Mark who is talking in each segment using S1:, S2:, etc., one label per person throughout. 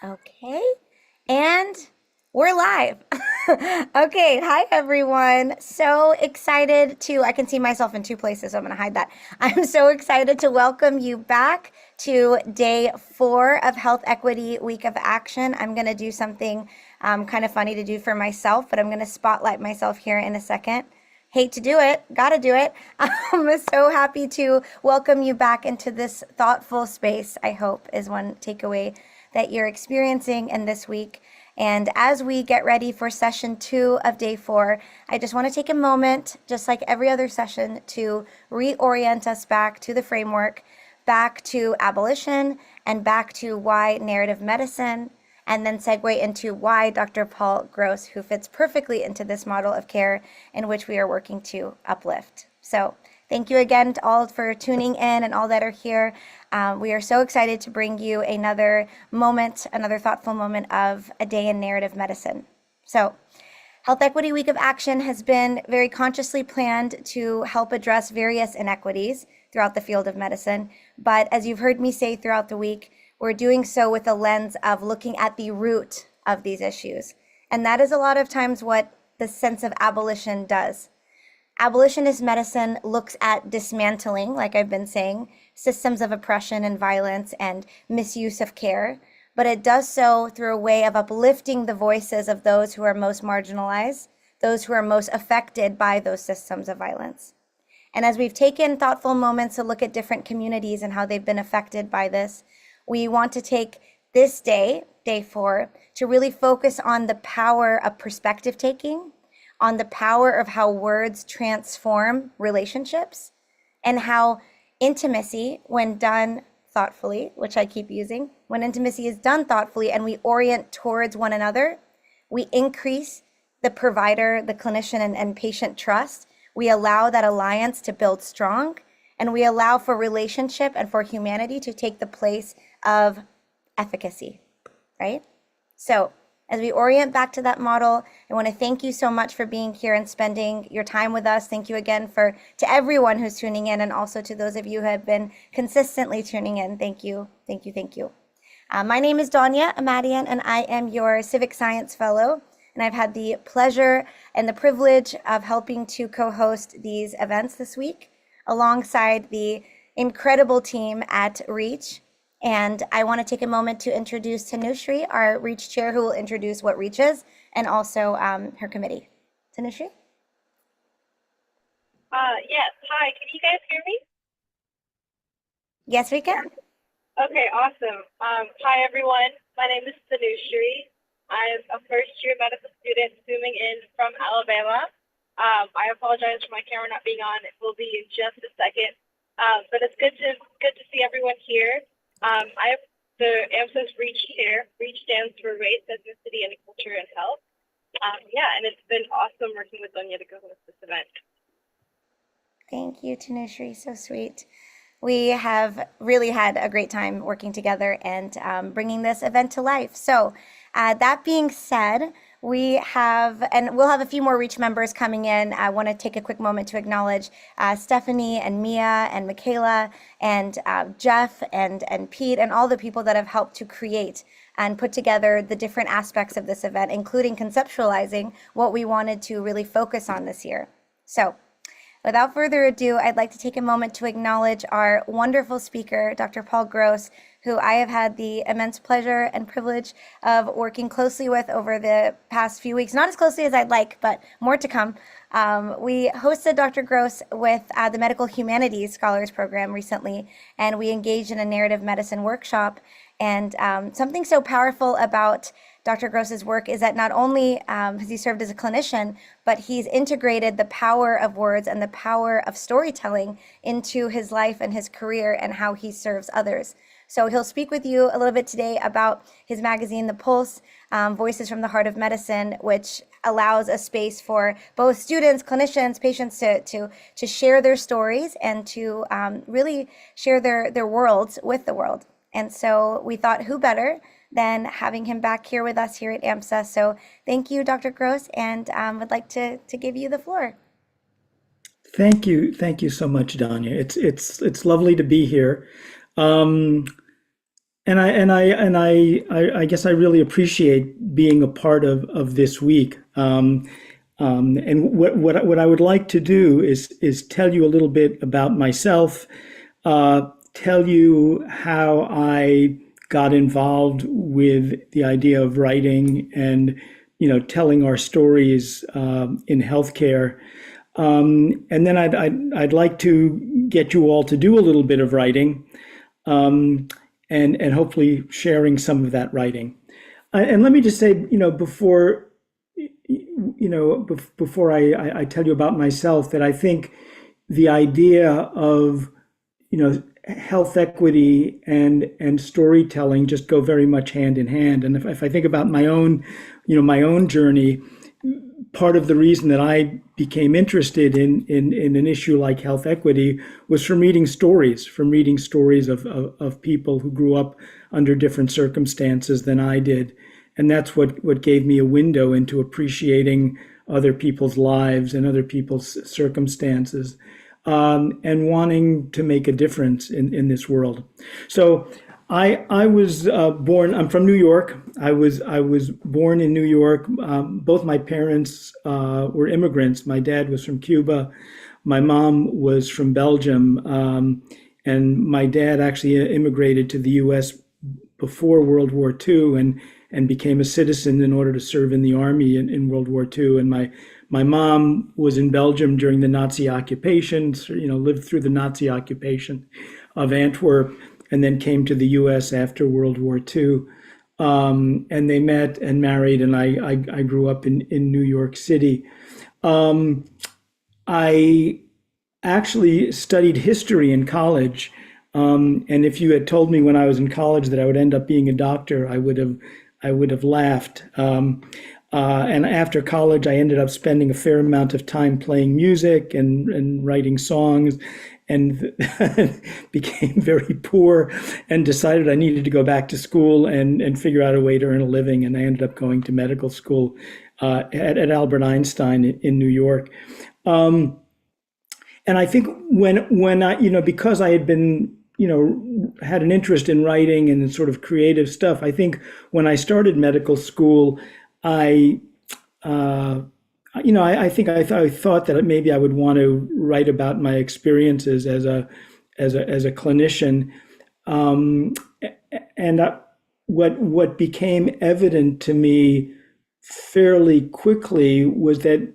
S1: Okay, and we're live. Okay, hi everyone. So excited I can see myself in two places, so I'm gonna hide that. I'm so excited to welcome you back to day 4 of Health Equity Week of Action. I'm gonna do something kind of funny to do for myself, but I'm gonna spotlight myself here in a second. Hate to do it, gotta do it. I'm so happy to welcome you back into this thoughtful space, I hope, is one takeaway that you're experiencing in this week. And as we get ready for session 2 of day 4, I just want to take a moment, just like every other session, to reorient us back to the framework, back to abolition, and back to why narrative medicine, and then segue into why Dr. Paul Gross, who fits perfectly into this model of care in which we are working to uplift. So thank you again to all for tuning in and all that are here. We are so excited to bring you another moment, another thoughtful moment of a day in narrative medicine. So Health Equity Week of Action has been very consciously planned to help address various inequities throughout the field of medicine. But as you've heard me say throughout the week, we're doing so with a lens of looking at the root of these issues. And that is a lot of times what the sense of abolition does. Abolitionist medicine looks at dismantling, like I've been saying, systems of oppression and violence and misuse of care, but it does so through a way of uplifting the voices of those who are most marginalized, those who are most affected by those systems of violence. And as we've taken thoughtful moments to look at different communities and how they've been affected by this, we want to take this day, day 4, to really focus on the power of perspective taking, on the power of how words transform relationships, and how intimacy, when done thoughtfully, which I keep using, when intimacy is done thoughtfully and we orient towards one another, we increase the provider, the clinician, and patient trust. We allow that alliance to build strong, and we allow for relationship and for humanity to take the place of efficacy, right? So as we orient back to that model, I want to thank you so much for being here and spending your time with us. Thank you again to everyone who's tuning in, and also to those of you who have been consistently tuning in. Thank you, thank you, thank you. My name is Danya Amadian, and I am your Civic Science Fellow. And I've had the pleasure and the privilege of helping to co-host these events this week alongside the incredible team at REACH. And I want to take a moment to introduce Tanushree, our REACH chair, who will introduce what REACH is, and also her committee. Tanushree?
S2: Yes. Hi, can you guys hear me?
S1: Yes, we can.
S2: Okay, awesome. Hi, everyone. My name is Tanushree. I'm a first-year medical student zooming in from Alabama. I apologize for my camera not being on. It will be in just a second. But it's good to see everyone here. I have the AMSA's REACH chair. REACH stands for Race, Ethnicity, and Culture and Health. And it's been awesome working with Donya to co-host this event.
S1: Thank you, Tanushree. So sweet. We have really had a great time working together and bringing this event to life. So that being said, we'll have a few more REACH members coming in. I want to take a quick moment to acknowledge Stephanie and Mia and Michaela and Jeff and Pete and all the people that have helped to create and put together the different aspects of this event, including conceptualizing what we wanted to really focus on this year. So without further ado, I'd like to take a moment to acknowledge our wonderful speaker, Dr. Paul Gross, who I have had the immense pleasure and privilege of working closely with over the past few weeks. Not as closely as I'd like, but more to come. We hosted Dr. Gross with the Medical Humanities Scholars Program recently, and we engaged in a narrative medicine workshop. And something so powerful about Dr. Gross's work is that not only has he served as a clinician, but he's integrated the power of words and the power of storytelling into his life and his career and how he serves others. So he'll speak with you a little bit today about his magazine, The Pulse, Voices from the Heart of Medicine, which allows a space for both students, clinicians, patients to share their stories and to really share their worlds with the world. And so we thought, who better than having him back here with us here at AMSA. So thank you, Dr. Gross, and would like to give you the floor.
S3: Thank you so much, Danya. It's lovely to be here. I guess I really appreciate being a part of this week. And what I would like to do is tell you a little bit about myself, tell you how I got involved with the idea of writing and telling our stories in healthcare. And then I'd like to get you all to do a little bit of writing, um, and hopefully sharing some of that writing. And let me just say, before I tell you about myself, that I think the idea of health equity and storytelling just go very much hand in hand. And if I think about my own journey, part of the reason that I became interested in an issue like health equity was from reading stories of people who grew up under different circumstances than I did. And that's what gave me a window into appreciating other people's lives and other people's circumstances, and wanting to make a difference in this world. So I was born. I'm from New York. I was born in New York. Both my parents were immigrants. My dad was from Cuba. My mom was from Belgium, and my dad actually immigrated to the U.S. before World War II and became a citizen in order to serve in the army in World War II. And my mom was in Belgium during the Nazi occupation, so, lived through the Nazi occupation of Antwerp, and then came to the U.S. after World War II. And they met and married, and I grew up in New York City. I actually studied history in college. And if you had told me when I was in college that I would end up being a doctor, I would have laughed. And after college, I ended up spending a fair amount of time playing music and writing songs, and became very poor and decided I needed to go back to school and figure out a way to earn a living. And I ended up going to medical school at Albert Einstein in New York. And I think when I, because I had been, had an interest in writing and sort of creative stuff, I think when I started medical school, I, I thought that maybe I would want to write about my experiences as a clinician. Um, and what became evident to me fairly quickly was that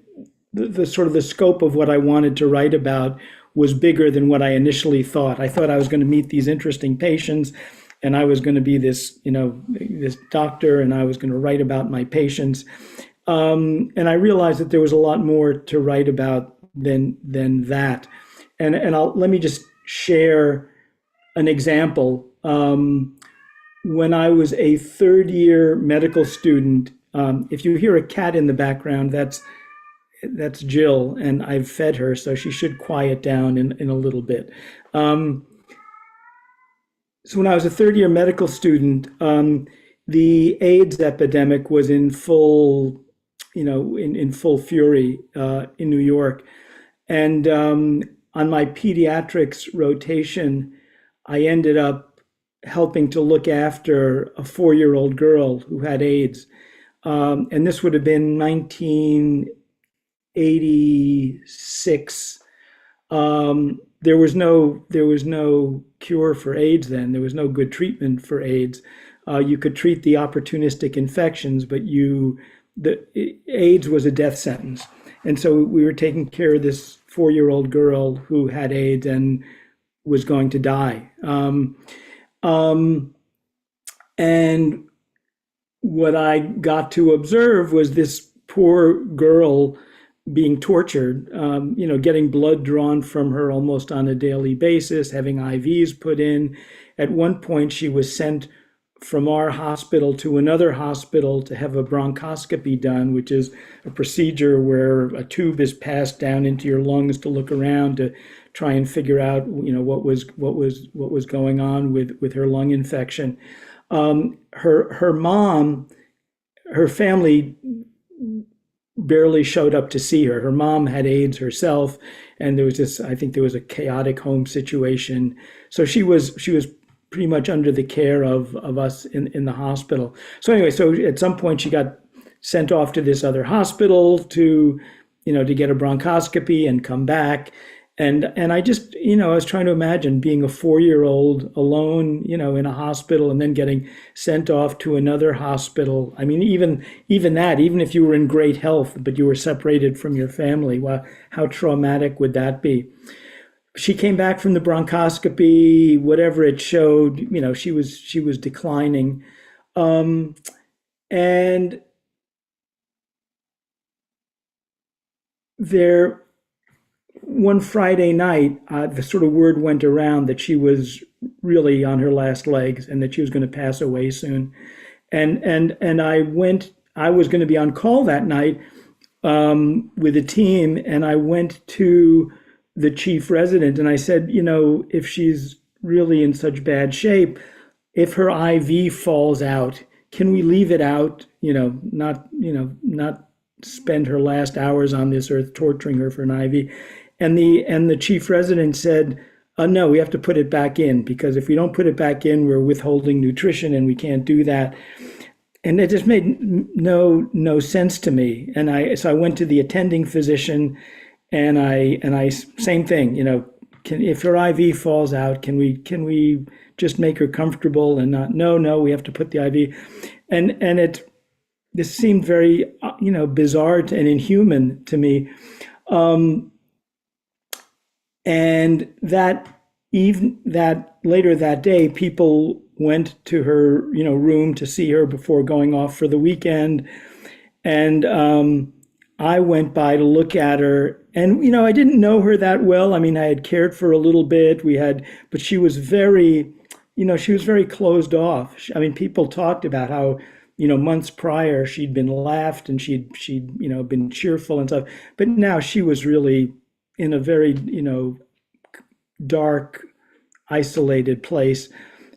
S3: the sort of the scope of what I wanted to write about was bigger than what I initially thought. I thought I was going to meet these interesting patients, and I was going to be this doctor, and I was going to write about my patients. And I realized that there was a lot more to write about than that. And let me just share an example. When I was a third year medical student, if you hear a cat in the background, that's Jill, and I've fed her, so she should quiet down in a little bit. So when I was a third year medical student, the AIDS epidemic was in full, in full fury in New York. And on my pediatrics rotation, I ended up helping to look after a 4-year-old girl who had AIDS. And this would have been 1986. There was no cure for AIDS then. There was no good treatment for AIDS. You could treat the opportunistic infections, but AIDS was a death sentence. And so we were taking care of this 4-year-old girl who had AIDS and was going to die. And what I got to observe was this poor girl being tortured, getting blood drawn from her almost on a daily basis, having IVs put in. At one point, she was sent from our hospital to another hospital to have a bronchoscopy done, which is a procedure where a tube is passed down into your lungs to look around to try and figure out, what was going on with her lung infection. Her mom, her family barely showed up to see her. Her mom had AIDS herself, and I think there was a chaotic home situation. So she was pretty much under the care of us in the hospital. So anyway, so at some point she got sent off to this other hospital to, to get a bronchoscopy and come back. And I just, I was trying to imagine being a 4-year-old alone, in a hospital and then getting sent off to another hospital. I mean, even that, even if you were in great health, but you were separated from your family, well, how traumatic would that be? She came back from the bronchoscopy, whatever it showed, she was declining. And there, one Friday night, the sort of word went around that she was really on her last legs and that she was going to pass away soon. And I was going to be on call that night with a team, and I went to the chief resident and I said, if she's really in such bad shape, if her IV falls out, can we leave it out? Not spend her last hours on this earth torturing her for an IV. And the chief resident said, no, we have to put it back in, because if we don't put it back in, we're withholding nutrition and we can't do that. And it just made no sense to me. And so I went to the attending physician and I same thing, if her IV falls out, can we just make her comfortable and not, no, we have to put the IV. And this seemed very, bizarre and inhuman to me. And that later that day, people went to her, room to see her before going off for the weekend. And I went by to look at her, and, I didn't know her that well. I mean, I had cared for her a little bit. But she was very, she was very closed off. I mean, people talked about how, months prior she'd been laughed and she'd been cheerful and stuff. But now she was really in a very, dark, isolated place.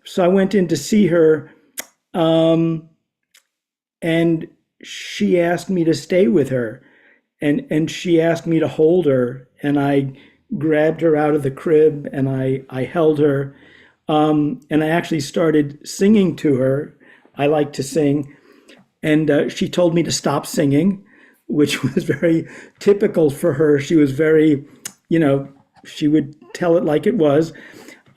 S3: So I went in to see her, and she asked me to stay with her, and she asked me to hold her, and I grabbed her out of the crib and I held her, and I actually started singing to her. I like to sing, and she told me to stop singing, which was very typical for her. She was very, she would tell it like it was.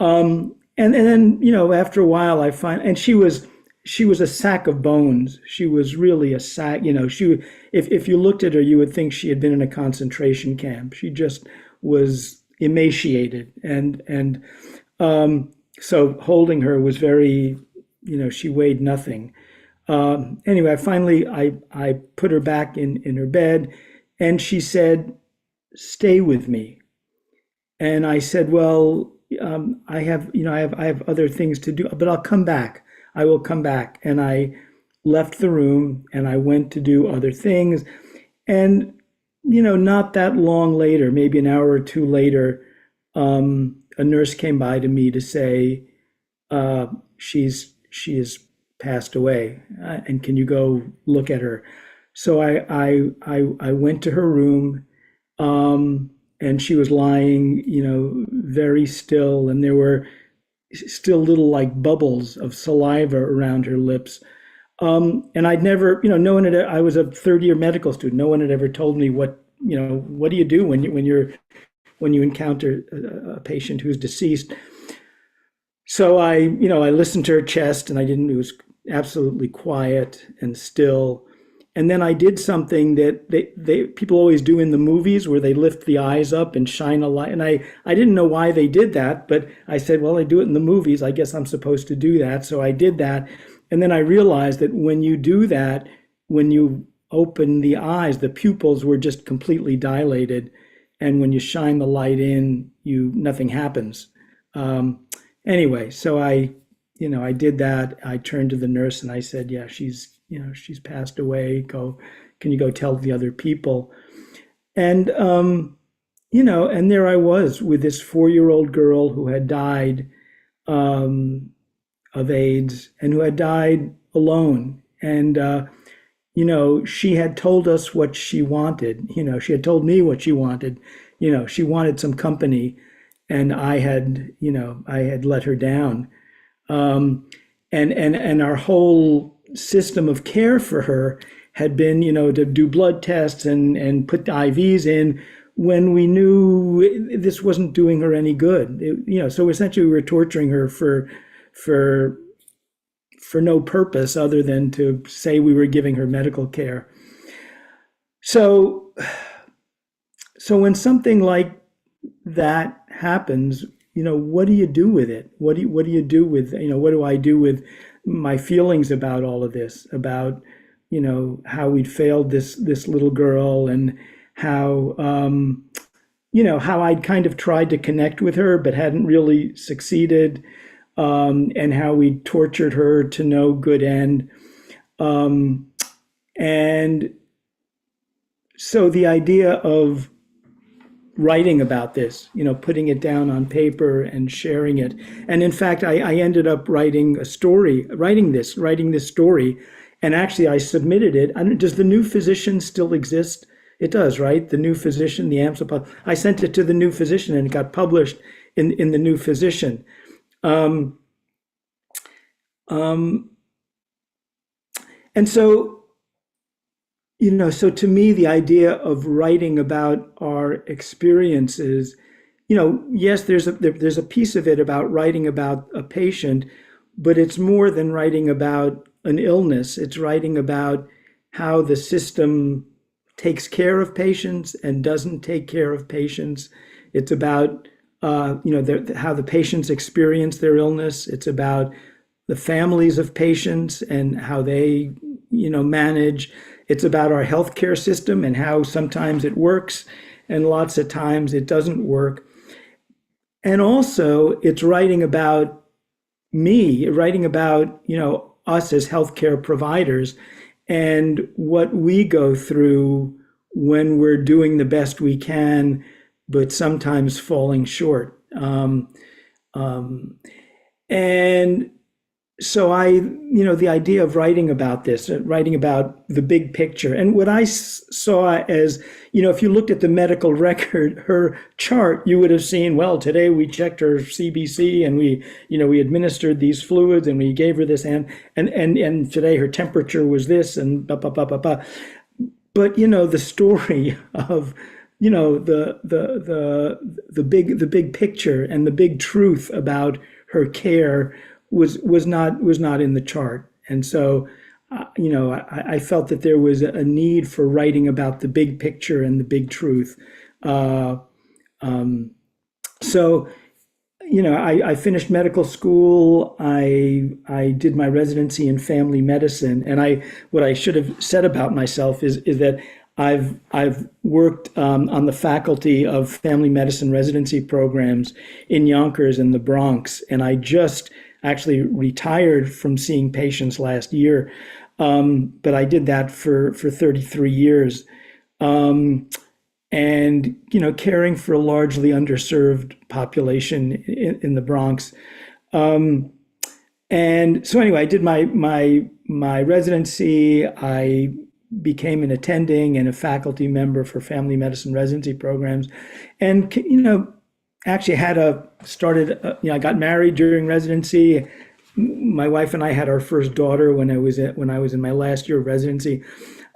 S3: And then, after a while and she was a sack of bones. She was really a sack, if you looked at her, you would think she had been in a concentration camp. She just was emaciated. And so holding her was very, she weighed nothing. Anyway, finally, I put her back in her bed, and she said, "Stay with me." And I said, "Well, I have other things to do, but I'll come back. I will come back." And I left the room and I went to do other things. And, not that long later, maybe an hour or two later, a nurse came by to me to say, she has passed away, and can you go look at her? So I went to her room, and she was lying, very still, and there were still little like bubbles of saliva around her lips. And I'd never, no one I was a third-year medical student. No one had ever told me what do you do when you encounter a patient who's deceased. So I listened to her chest, and it was absolutely quiet and still. And then I did something that people always do in the movies, where they lift the eyes up and shine a light. And I didn't know why they did that, but I said, well, I do it in the movies. I guess I'm supposed to do that. So I did that. And then I realized that when you do that, when you open the eyes, the pupils were just completely dilated. And when you shine the light in, nothing happens. Anyway, so I did that. I turned to the nurse and I said, yeah, she's passed away. Can you go tell the other people? And, and there I was with this 4-year-old girl who had died of AIDS and who had died alone. And, she had told us what she wanted. She had told me what she wanted. She wanted some company, and I had let her down. And our whole system of care for her had been, to do blood tests and put the IVs in when we knew this wasn't doing her any good. So essentially we were torturing her for no purpose other than to say we were giving her medical care. So when something like that happens, what do you do with it? What do you do with, what do I do with my feelings about all of this, about, how we'd failed this little girl, and how, how I'd kind of tried to connect with her but hadn't really succeeded, and how we tortured her to no good end. And so the idea of writing about this, putting it down on paper and sharing it. And in fact, I ended up writing this story. And actually I submitted it. Does the New Physician still exist? It does, right? The New Physician, the AMSA. I sent it to the New Physician and it got published in the New Physician. And so, so to me, the idea of writing about our experiences, yes, there's a piece of it about writing about a patient, but it's more than writing about an illness. It's writing about how the system takes care of patients and doesn't take care of patients. It's about, how the patients experience their illness. It's about the families of patients and how they, manage. It's about our healthcare system and how sometimes it works and lots of times it doesn't work. And also it's writing about me, writing about, us as healthcare providers and what we go through when we're doing the best we can, but sometimes falling short. And so the idea of writing about this, writing about the big picture, and what I saw as, if you looked at the medical record, her chart, you would have seen, well, today we checked her CBC and we administered these fluids and we gave her this, and today her temperature was this, and blah, blah, blah, blah, blah. But, the story of, the big picture and the big truth about her care was not in the chart. And so, I felt that there was a need for writing about the big picture and the big truth. So, I finished medical school. I did my residency in family medicine, and what I should have said about myself is that I've worked on the faculty of family medicine residency programs in Yonkers and the Bronx, and I just actually retired from seeing patients last year, but I did that for 33 years, and caring for a largely underserved population in the Bronx, and so anyway, I did my residency. I became an attending and a faculty member for family medicine residency programs, and actually I got married during residency. My wife and I had our first daughter when I was in my last year of residency.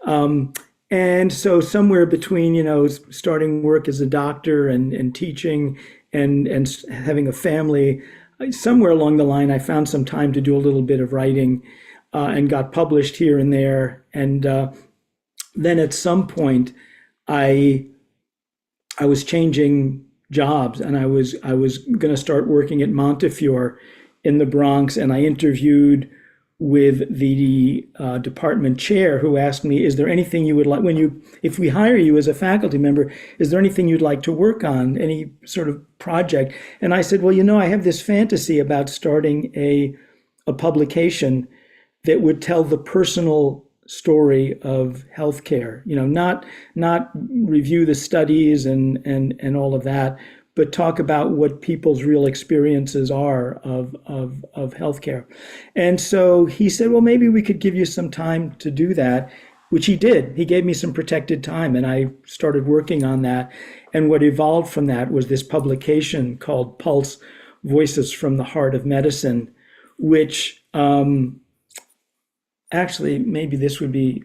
S3: And so somewhere between, starting work as a doctor and teaching and having a family, somewhere along the line, I found some time to do a little bit of writing, and got published here and there. And then at some point, I was changing jobs, and I was going to start working at Montefiore in the Bronx, and I interviewed with the department chair, who asked me, is there anything you would like, if we hire you as a faculty member, is there anything you'd like to work on, any sort of project? And I said, well, I have this fantasy about starting a publication that would tell the personal story of healthcare, not review the studies and all of that, but talk about what people's real experiences are of healthcare. And so he said, well, maybe we could give you some time to do that, which he did. He gave me some protected time, and I started working on that. And what evolved from that was this publication called Pulse: Voices from the Heart of Medicine, which actually maybe this would be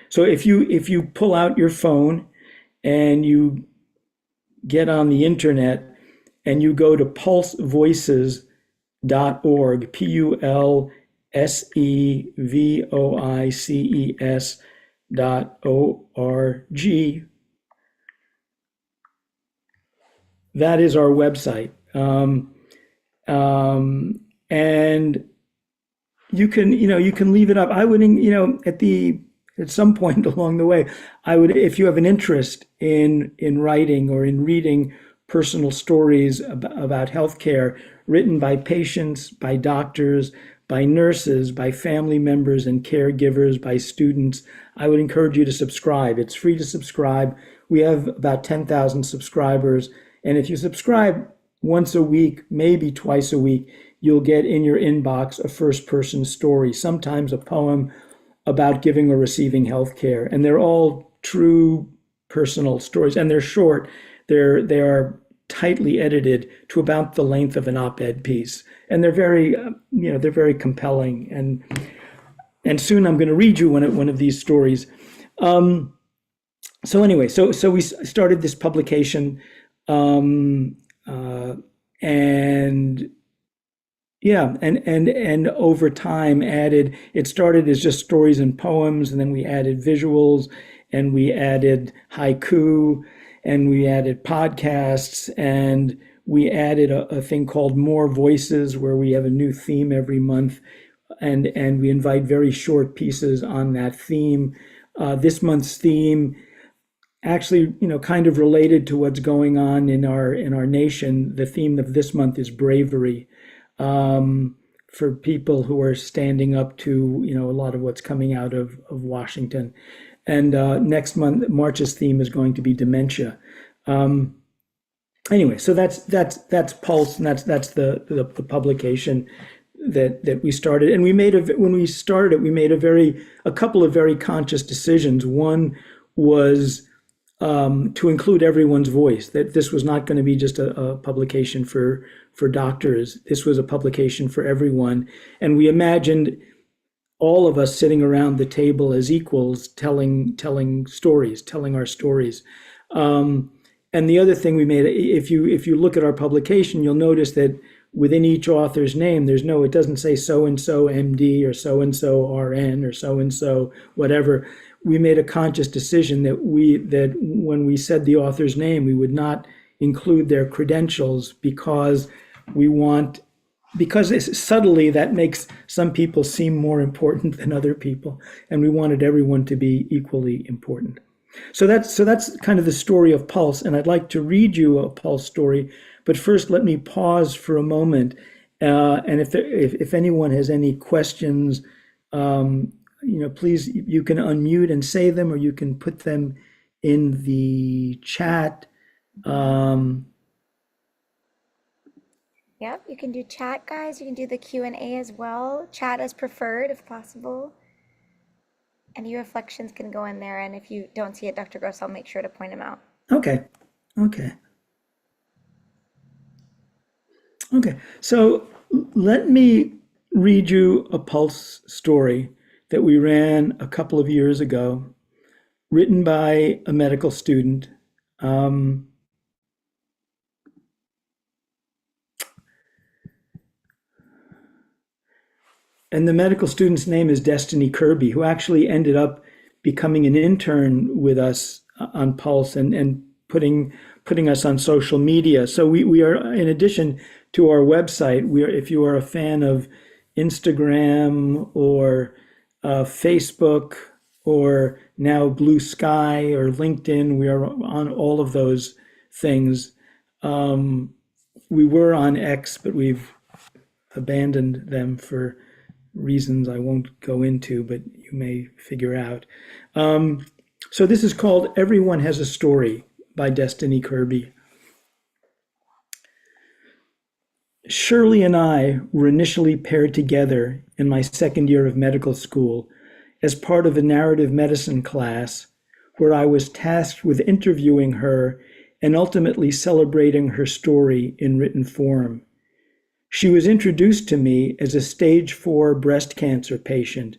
S3: so if you pull out your phone and you get on the internet and you go to pulsevoices.org, pulsevoices.org, that is our website. And you can leave it up. I would, at some point along the way, I would, if you have an interest in writing or in reading personal stories about healthcare written by patients, by doctors, by nurses, by family members and caregivers, by students, I would encourage you to subscribe. It's free to subscribe. We have about 10,000 subscribers. And if you subscribe once a week, maybe twice a week, you'll get in your inbox a first person story, sometimes a poem about giving or receiving healthcare. And they're all true personal stories, and they're short. They are tightly edited to about the length of an op-ed piece. And they're very, they're very compelling. And soon I'm going to read you one of these stories. So anyway, so we started this publication, and over time added. It started as just stories and poems, and then we added visuals, and we added haiku, and we added podcasts, and we added a thing called More Voices, where we have a new theme every month, and we invite very short pieces on that theme. This month's theme, actually, kind of related to what's going on in our nation. The theme of this month is bravery, for people who are standing up to a lot of what's coming out of Washington. And next month, March's theme is going to be dementia. Anyway, so that's Pulse, and that's the publication that we started. And when we started it, we made a couple of very conscious decisions. One was to include everyone's voice, that this was not going to be just a publication for doctors. This was a publication for everyone. And we imagined all of us sitting around the table as equals, telling stories, telling our stories. And the other thing we made, if you look at our publication, you'll notice that within each author's name, it doesn't say so-and-so MD or so-and-so RN or so-and-so whatever. We made a conscious decision that when we said the author's name, we would not include their credentials, because subtly that makes some people seem more important than other people, and we wanted everyone to be equally important. So that's kind of the story of Pulse, and I'd like to read you a Pulse story, but first let me pause for a moment, and if anyone has any questions, please, you can unmute and say them, or you can put them in the chat.
S1: Yep, you can do chat, guys. You can do the Q&A as well. Chat is preferred if possible. Any reflections can go in there, and if you don't see it, Dr. Gross, I'll make sure to point them out.
S3: Okay. So let me read you a Pulse story that we ran a couple of years ago, written by a medical student. And the medical student's name is Destiny Kirby, who actually ended up becoming an intern with us on Pulse and putting us on social media. So we are, in addition to our website, if you are a fan of Instagram or Facebook, or now Blue Sky or LinkedIn, we are on all of those things. We were on X, but we've abandoned them for reasons I won't go into, but you may figure out. So this is called Everyone Has a Story by Destiny Kirby. Shirley and I were initially paired together in my second year of medical school as part of a narrative medicine class, where I was tasked with interviewing her and ultimately celebrating her story in written form. She was introduced to me as a stage 4 breast cancer patient,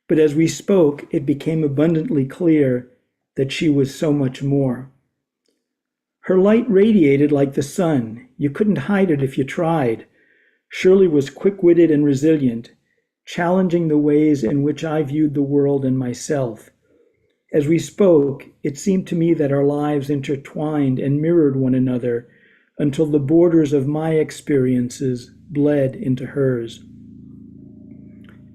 S3: but as we spoke, it became abundantly clear that she was so much more. Her light radiated like the sun. You couldn't hide it if you tried. Shirley was quick-witted and resilient, challenging the ways in which I viewed the world and myself. As we spoke, it seemed to me that our lives intertwined and mirrored one another until the borders of my experiences bled into hers.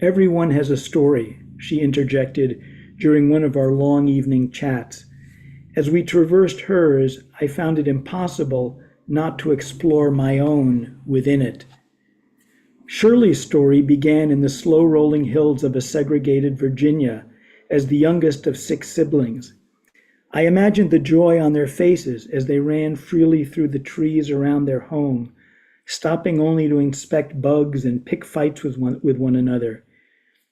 S3: Everyone has a story, she interjected during one of our long evening chats. As we traversed hers, I found it impossible not to explore my own within it. Shirley's story began in the slow-rolling hills of a segregated Virginia as the youngest of 6 siblings. I imagined the joy on their faces as they ran freely through the trees around their home, stopping only to inspect bugs and pick fights with one another.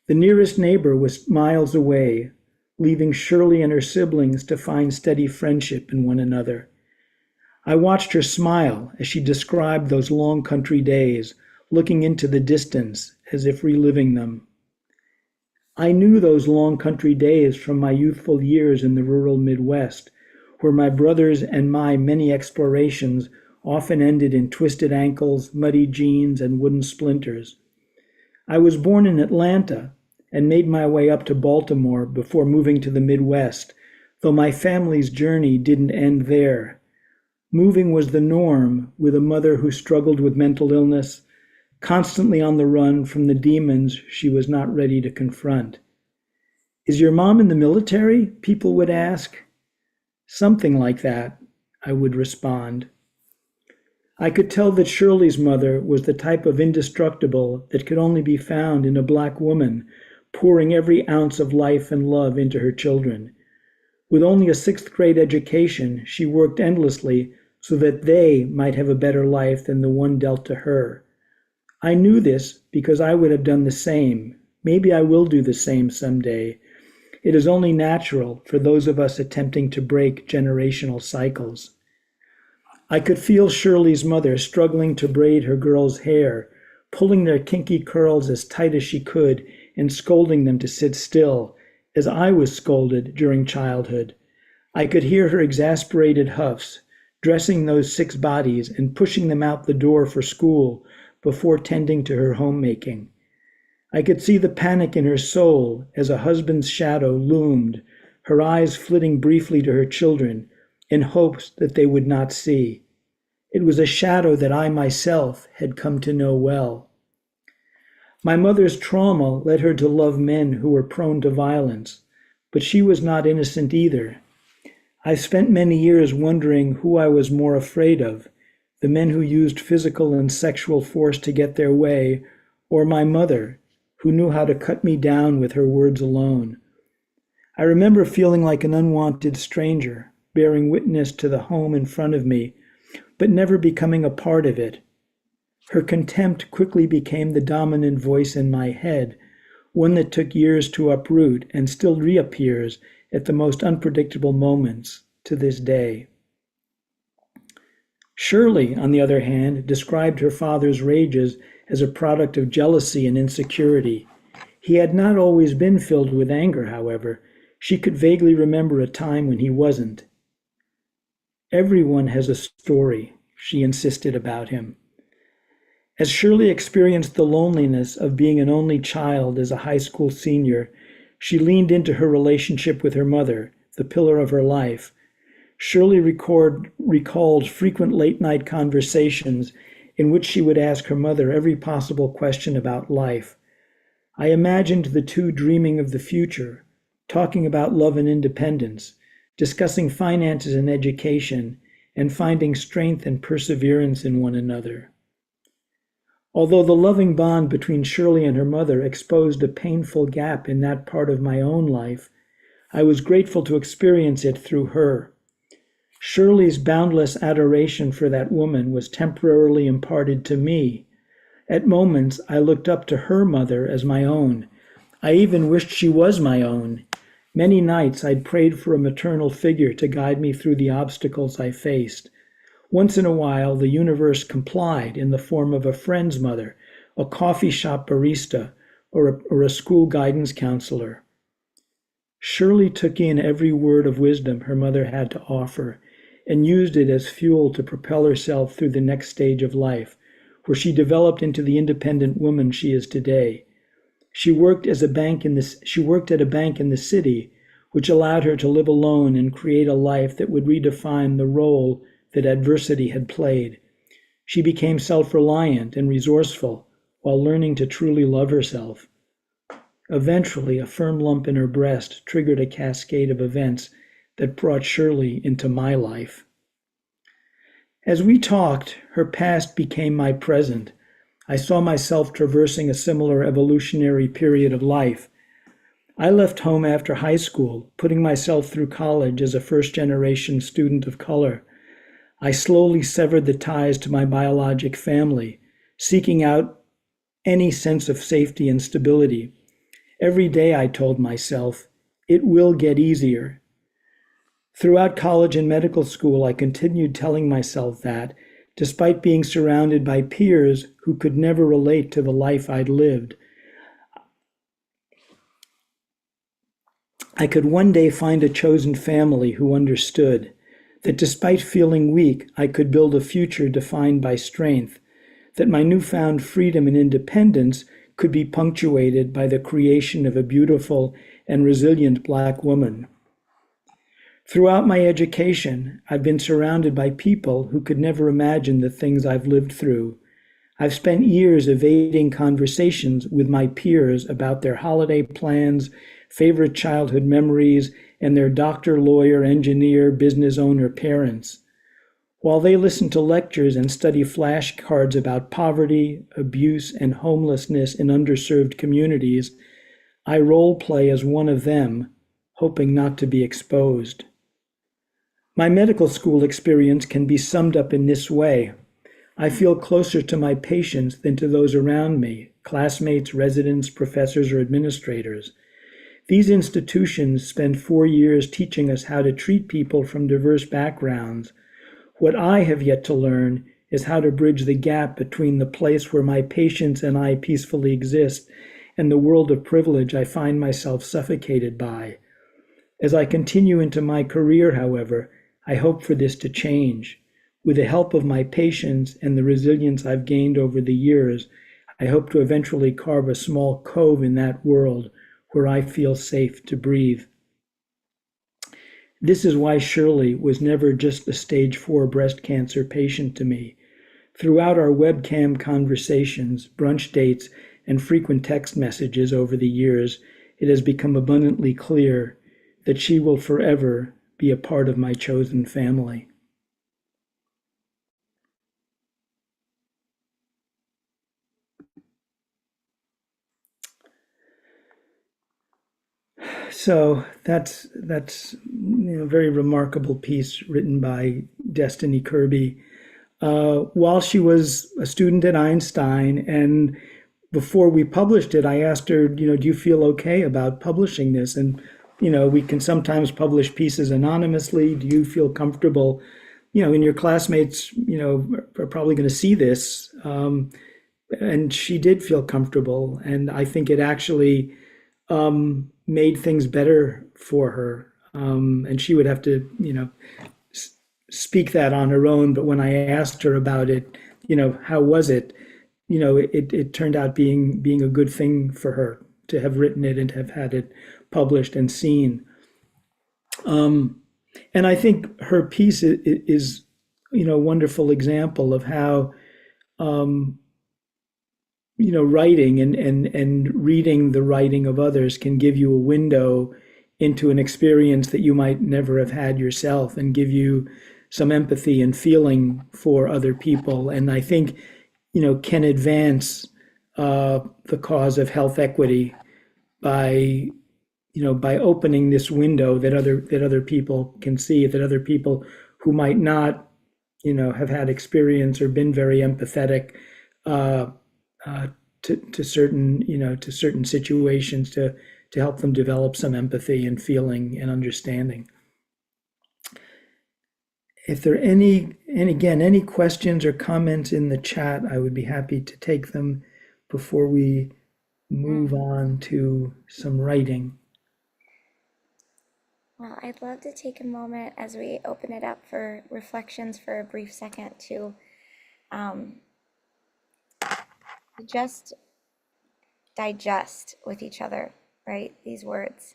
S3: The nearest neighbor was miles away, leaving Shirley and her siblings to find steady friendship in one another. I watched her smile as she described those long country days, looking into the distance as if reliving them. I knew those long country days from my youthful years in the rural Midwest, where my brothers and my many explorations often ended in twisted ankles, muddy jeans, and wooden splinters. I was born in Atlanta and made my way up to Baltimore before moving to the Midwest, though my family's journey didn't end there. Moving was the norm, with a mother who struggled with mental illness, constantly on the run from the demons she was not ready to confront. "Is your mom in the military?" people would ask. "Something like that," I would respond. I could tell that Shirley's mother was the type of indestructible that could only be found in a Black woman, pouring every ounce of life and love into her children. With only a 6th grade education, she worked endlessly so that they might have a better life than the one dealt to her. I knew this because I would have done the same. Maybe I will do the same someday. It is only natural for those of us attempting to break generational cycles. I could feel Shirley's mother struggling to braid her girls' hair, pulling their kinky curls as tight as she could and scolding them to sit still, as I was scolded during childhood. I could hear her exasperated huffs, dressing those 6 bodies and pushing them out the door for school before tending to her homemaking. I could see the panic in her soul as a husband's shadow loomed, her eyes flitting briefly to her children in hopes that they would not see. It was a shadow that I myself had come to know well. My mother's trauma led her to love men who were prone to violence, but she was not innocent either. I spent many years wondering who I was more afraid of, the men who used physical and sexual force to get their way, or my mother, who knew how to cut me down with her words alone. I remember feeling like an unwanted stranger, bearing witness to the home in front of me, but never becoming a part of it. Her contempt quickly became the dominant voice in my head, one that took years to uproot and still reappears at the most unpredictable moments to this day. Shirley, on the other hand, described her father's rages as a product of jealousy and insecurity. He had not always been filled with anger, however. She could vaguely remember a time when he wasn't. "Everyone has a story," she insisted about him. As Shirley experienced the loneliness of being an only child as a high school senior, she leaned into her relationship with her mother, the pillar of her life. Shirley recalled frequent late-night conversations in which she would ask her mother every possible question about life. I imagined the two dreaming of the future, talking about love and independence, discussing finances and education, and finding strength and perseverance in one another. Although the loving bond between Shirley and her mother exposed a painful gap in that part of my own life, I was grateful to experience it through her. Shirley's boundless adoration for that woman was temporarily imparted to me. At moments, I looked up to her mother as my own. I even wished she was my own. Many nights I'd prayed for a maternal figure to guide me through the obstacles I faced. Once in a while, the universe complied in the form of a friend's mother, a coffee shop barista, or a school guidance counselor. Shirley took in every word of wisdom her mother had to offer and used it as fuel to propel herself through the next stage of life, where she developed into the independent woman she is today. She worked at a bank in the city, which allowed her to live alone and create a life that would redefine the role that adversity had played. She became self-reliant and resourceful while learning to truly love herself. Eventually, a firm lump in her breast triggered a cascade of events that brought Shirley into my life. As we talked, her past became my present. I saw myself traversing a similar evolutionary period of life. I left home after high school, putting myself through college as a first-generation student of color. I slowly severed the ties to my biologic family, seeking out any sense of safety and stability. Every day I told myself, it will get easier. Throughout college and medical school, I continued telling myself that, despite being surrounded by peers who could never relate to the life I'd lived, I could one day find a chosen family who understood that despite feeling weak, I could build a future defined by strength, that my newfound freedom and independence could be punctuated by the creation of a beautiful and resilient Black woman. Throughout my education, I've been surrounded by people who could never imagine the things I've lived through. I've spent years evading conversations with my peers about their holiday plans, favorite childhood memories, and their doctor, lawyer, engineer, business owner parents. While they listen to lectures and study flashcards about poverty, abuse, and homelessness in underserved communities, I role play as one of them, hoping not to be exposed. My medical school experience can be summed up in this way. I feel closer to my patients than to those around me, classmates, residents, professors, or administrators. These institutions spend 4 years teaching us how to treat people from diverse backgrounds. What I have yet to learn is how to bridge the gap between the place where my patients and I peacefully exist and the world of privilege I find myself suffocated by. As I continue into my career, however, I hope for this to change. With the help of my patients and the resilience I've gained over the years, I hope to eventually carve a small cove in that world where I feel safe to breathe. This is why Shirley was never just a stage 4 breast cancer patient to me. Throughout our webcam conversations, brunch dates, and frequent text messages over the years, it has become abundantly clear that she will forever be a part of my chosen family. So that's a very remarkable piece written by Destiny Kirby. While she was a student at Einstein, and before we published it, I asked her, do you feel okay about publishing this? And we can sometimes publish pieces anonymously. Do you feel comfortable? And your classmates, are probably going to see this. And she did feel comfortable, and I think it actually made things better for her. And she would have to, speak that on her own. But when I asked her about it, how was it? It turned out being a good thing for her to have written it and to have had it published and seen. And I think her piece is a wonderful example of how, writing and reading the writing of others can give you a window into an experience that you might never have had yourself, and give you some empathy and feeling for other people. And I think, can advance the cause of health equity by opening this window that other people can see, that other people who might not, have had experience or been very empathetic to certain situations, to help them develop some empathy and feeling and understanding. if there are any, and again, any questions or comments in the chat, I would be happy to take them before we move on to some writing.
S1: Well, I'd love to take a moment as we open it up for reflections for a brief second to um, just digest with each other, right? These words.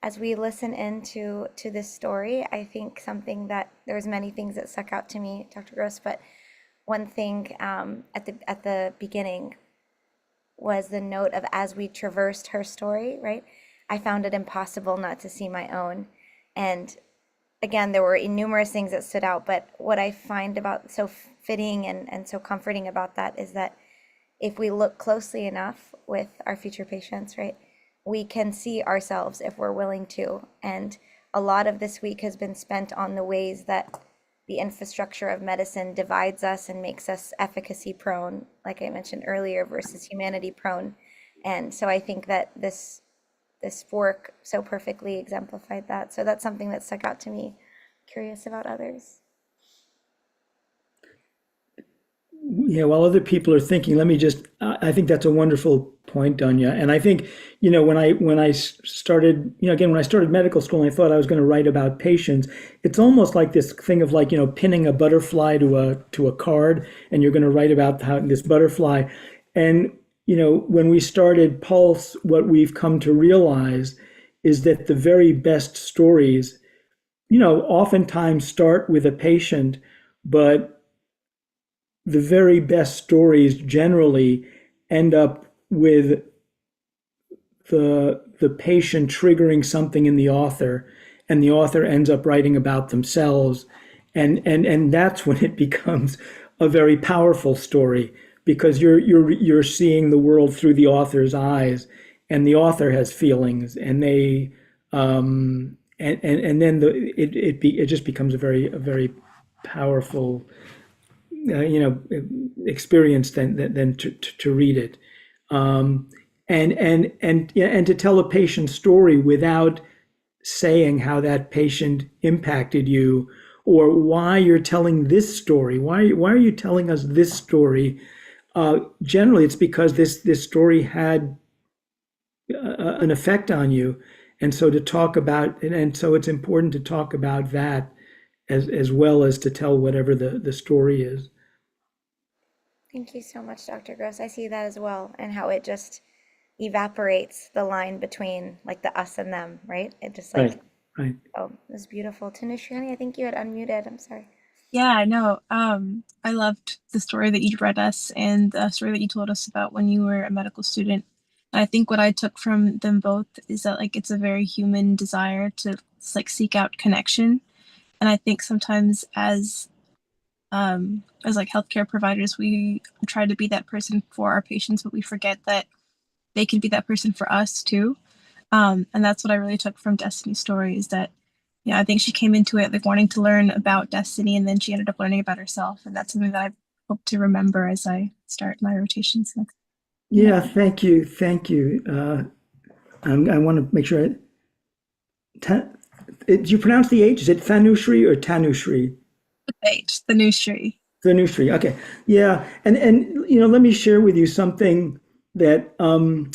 S1: As we listen into this story, I think something that there was many things that stuck out to me, Dr. Gross, but one thing at the beginning was the note of as we traversed her story, right? I found it impossible not to see my own. And again, there were numerous things that stood out, but what I find about so fitting and so comforting about that is that if we look closely enough with our future patients, right, we can see ourselves if we're willing to. And a lot of this week has been spent on the ways that the infrastructure of medicine divides us and makes us efficacy prone, like I mentioned earlier, versus humanity prone. And so I think that this fork so perfectly exemplified that. So that's something that stuck out to me. Curious about others.
S3: Yeah, while other people are thinking, let me just, I think that's a wonderful point, Dunya. And I think, when I started, again, when I started medical school and I thought I was going to write about patients, it's almost like this thing of like, pinning a butterfly to a card, and you're going to write about how this butterfly. And, when we started Pulse, what we've come to realize is that the very best stories, oftentimes start with a patient, but the very best stories generally end up with the patient triggering something in the author, and the author ends up writing about themselves, and that's when it becomes a very powerful story, because you're seeing the world through the author's eyes, and the author has feelings, and they and then it just becomes a very powerful experience than to read it, and to tell a patient's story without saying how that patient impacted you, or why you're telling this story. Why are you telling us this story? Generally, it's because this story had an effect on you, and so to talk about, and so it's important to talk about that as well as to tell whatever the story is.
S1: Thank you so much, Dr. Gross. I see that as well, and how it just evaporates the line between like the us and them, right? It just like,
S3: right.
S1: Oh, it was beautiful. Tanushrani, I think you had unmuted. I'm sorry.
S4: Yeah, no. I loved the story that you read us and the story that you told us about when you were a medical student. And I think what I took from them both is that like it's a very human desire to like seek out connection. And I think sometimes as like healthcare providers, we try to be that person for our patients, but we forget that they can be that person for us too. And that's what I really took from Destiny's story, is that, I think she came into it like wanting to learn about Destiny, and then she ended up learning about herself. And that's something that I hope to remember as I start my rotations next.
S3: Yeah, thank you. I want to make sure. Do you pronounce the H? Is it Thanushri or Tanushri?
S4: H, the Nushri.
S3: Thanushri. Okay. Yeah, and let me share with you something that when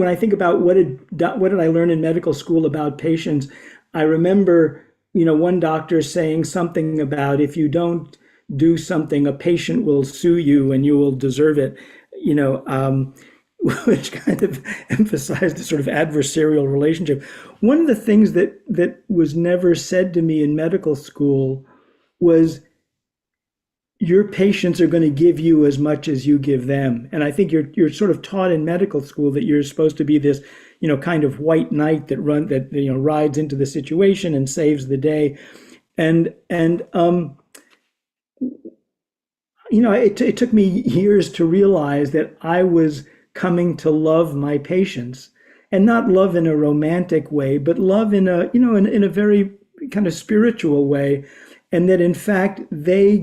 S3: I think about what did I learn in medical school about patients, I remember one doctor saying something about, if you don't do something, a patient will sue you and you will deserve it, which kind of emphasized the sort of adversarial relationship. One of the things that was never said to me in medical school was, your patients are going to give you as much as you give them. And I think you're sort of taught in medical school that you're supposed to be this, kind of white knight that rides into the situation and saves the day. And it took me years to realize that I was coming to love my patients, and not love in a romantic way, but love in a, in a very kind of spiritual way. And that in fact, they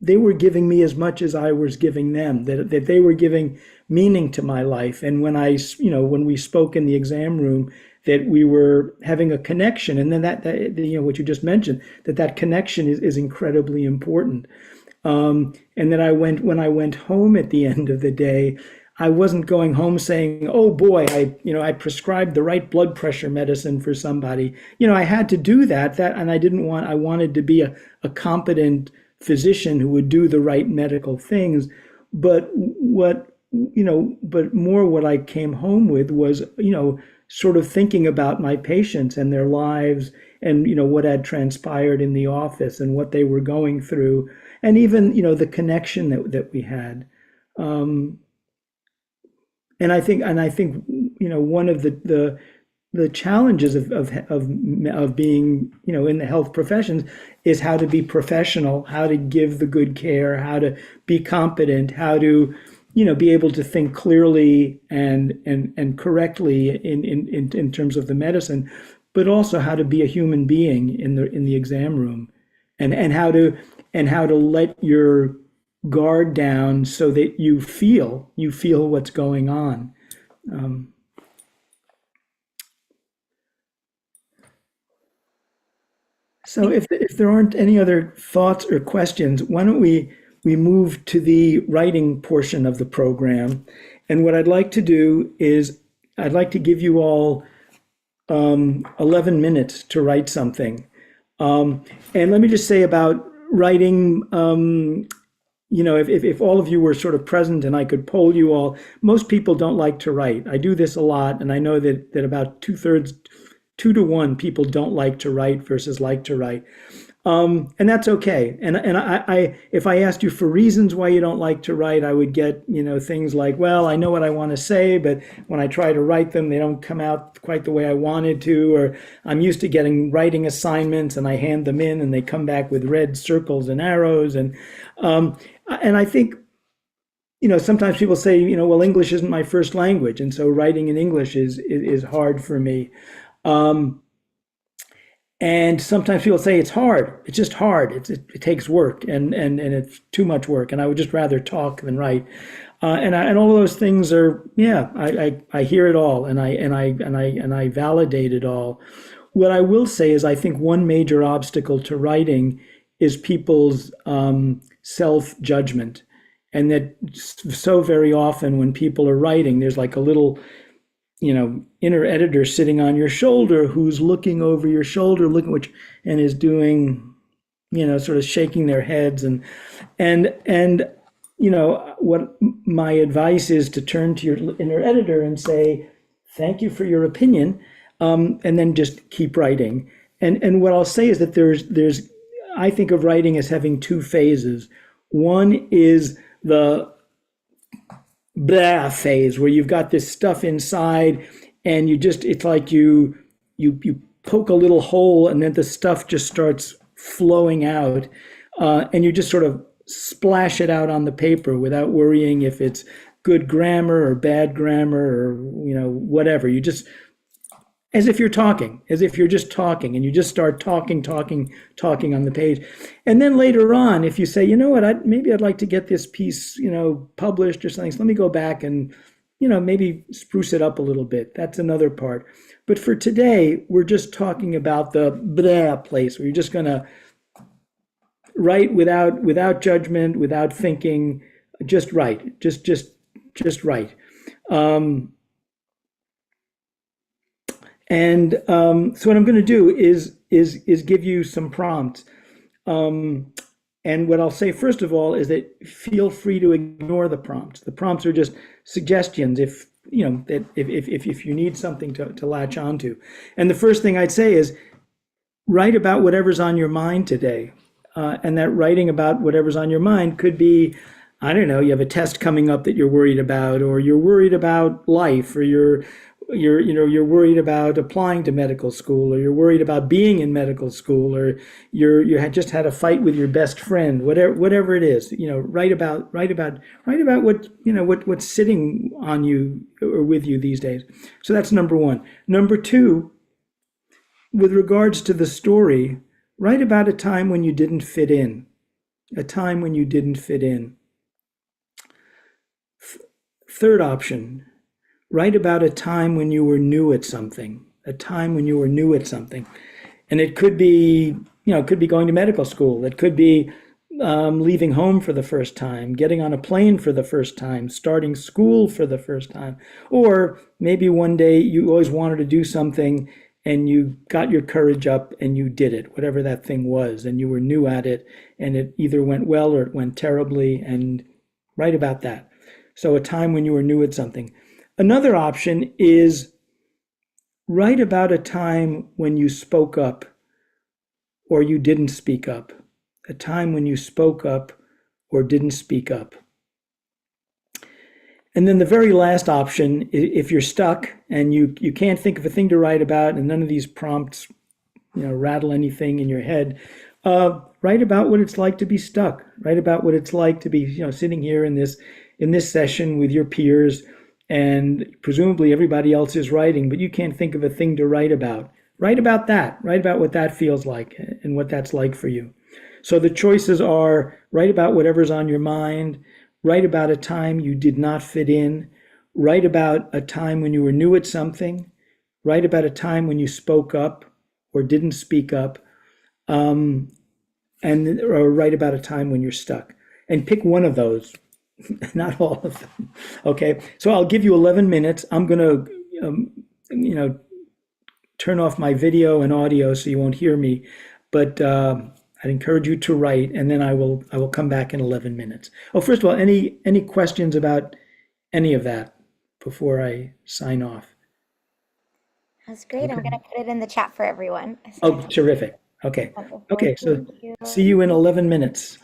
S3: were giving me as much as I was giving them, that they were giving meaning to my life. And when when we spoke in the exam room that we were having a connection, and then that what you just mentioned, that connection is incredibly important. And then when I went home at the end of the day, I wasn't going home saying, "Oh boy, I prescribed the right blood pressure medicine for somebody." I had to do and I wanted to be a competent physician who would do the right medical things. But but more what I came home with was, sort of thinking about my patients and their lives, and what had transpired in the office and what they were going through, and even the connection that we had. And I think one of the challenges of being in the health professions is how to be professional, how to give the good care, how to be competent, how to be able to think clearly and correctly in terms of the medicine, but also how to be a human being in the exam room, and how to let your guard down so that you feel what's going on. So if there aren't any other thoughts or questions, why don't we move to the writing portion of the program? And what I'd like to do is I'd like to give you all 11 minutes to write something. And let me just say about writing, if all of you were sort of present and I could poll you all, most people don't like to write. I do this a lot, and I know that about 2/3, 2-to-1 people don't like to write versus like to write. And that's okay. And I if I asked you for reasons why you don't like to write, I would get, things like, well, I know what I want to say, but when I try to write them, they don't come out quite the way I wanted to, or I'm used to getting writing assignments and I hand them in and they come back with red circles and arrows. And I think, sometimes people say, well, English isn't my first language, and so writing in English is hard for me. And sometimes people say it's hard. It's just hard. It takes work, and it's too much work. And I would just rather talk than write. And all of those things are, yeah, I hear it all, and I validate it all. What I will say is I think one major obstacle to writing is people's self-judgment, and that so very often when people are writing, there's like a little inner editor sitting on your shoulder who's looking over your shoulder, and is doing, sort of shaking their heads, and what my advice is to turn to your inner editor and say, thank you for your opinion, and then just keep writing. And what I'll say is that there's I think of writing as having two phases. One is the blah phase, where you've got this stuff inside and it's like you poke a little hole and then the stuff just starts flowing out, and you just sort of splash it out on the paper without worrying if it's good grammar or bad grammar or whatever. You just, as if you're just talking, and you just start talking on the page. And then later on, if you say, maybe I'd like to get this piece, published or something, so let me go back and, maybe spruce it up a little bit. That's another part. But for today, we're just talking about the blah place, where you're just going to write without judgment, without thinking, just write, just write. So what I'm going to do is give you some prompts. And what I'll say first of all is that feel free to ignore the prompts. The prompts are just suggestions if you need something to latch onto. And the first thing I'd say is write about whatever's on your mind today. And that writing about whatever's on your mind could be, I don't know, you have a test coming up that you're worried about, or you're worried about life, or you're worried about applying to medical school, or you're worried about being in medical school, or you had just had a fight with your best friend, whatever it is. Write about what's sitting on you or with you these days. So that's number one. Number two, with regards to the story, write about a time when you didn't fit in. A time when you didn't fit in. Third option, write about a time when you were new at something. a time when you were new at something. And it could be, it could be going to medical school. It could be leaving home for the first time, getting on a plane for the first time, starting school for the first time. Or maybe one day you always wanted to do something and you got your courage up and you did it, whatever that thing was, and you were new at it, and it either went well or it went terribly, and write about that. So, a time when you were new at something. Another option is write about a time when you spoke up or you didn't speak up. A time when you spoke up or didn't speak up. And then the very last option, if you're stuck and you can't think of a thing to write about and none of these prompts, rattle anything in your head, write about what it's like to be stuck. Write about what it's like to be, sitting here in this session with your peers, and presumably everybody else is writing, but you can't think of a thing to write about. Write about that. Write about what that feels like and what that's like for you. So the choices are: write about whatever's on your mind, write about a time you did not fit in, write about a time when you were new at something, write about a time when you spoke up or didn't speak up, or write about a time when you're stuck. And pick one of those, not all of them. Okay, so I'll give you 11 minutes. I'm going to, turn off my video and audio so you won't hear me, but I'd encourage you to write, and then I will come back in 11 minutes. Oh, first of all, any questions about any of that before I sign off?
S1: That's great. I'm
S3: Okay.
S1: going to put it in the chat for everyone.
S3: Oh, terrific. Okay.
S1: Wonderful.
S3: Okay, so
S1: Thank you.
S3: see you in 11 minutes.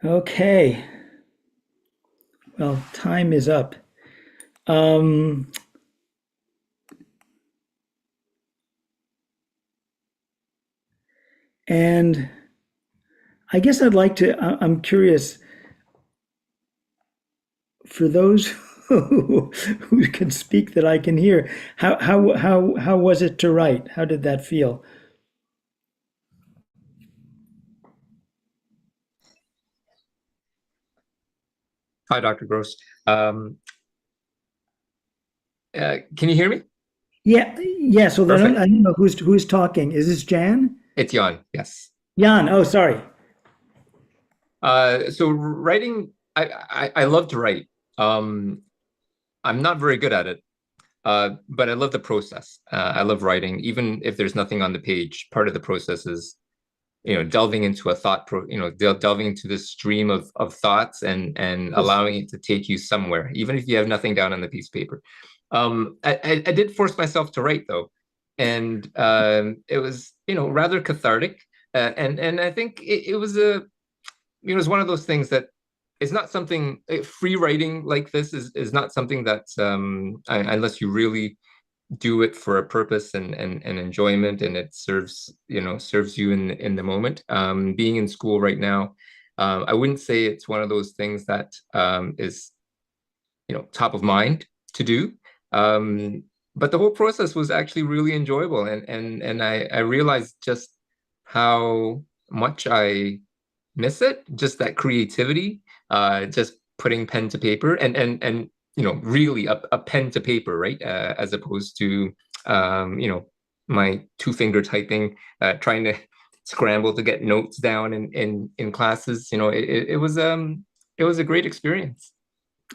S3: Okay. Well, time is up. Um, and I guess I'd like to, I'm curious, for those who can speak that I can hear, how was it to write? How did that feel?
S5: Hi, Dr. Gross. Can you hear me?
S3: Yeah. So then
S5: Perfect.
S3: I don't know who's talking. Is this Jan?
S5: It's Jan, yes.
S3: Jan. Oh, sorry.
S5: So writing, I love to write. I'm not very good at it, but I love the process. I love writing, even if there's nothing on the page. Part of the process is, delving into a delving into this stream of thoughts and allowing it to take you somewhere, even if you have nothing down on the piece of paper. I did force myself to write though, and it was rather cathartic, and I think it was it was one of those things that it's not something free writing like this is not something that unless you really do it for a purpose and enjoyment, and it serves you in the moment. Being in school right now, I wouldn't say it's one of those things that is top of mind to do. But the whole process was actually really enjoyable, and I realized just how much I miss it, just that creativity, just putting pen to paper and really a pen to paper, right? As opposed to my two-finger typing, trying to scramble to get notes down in classes. It was a great experience.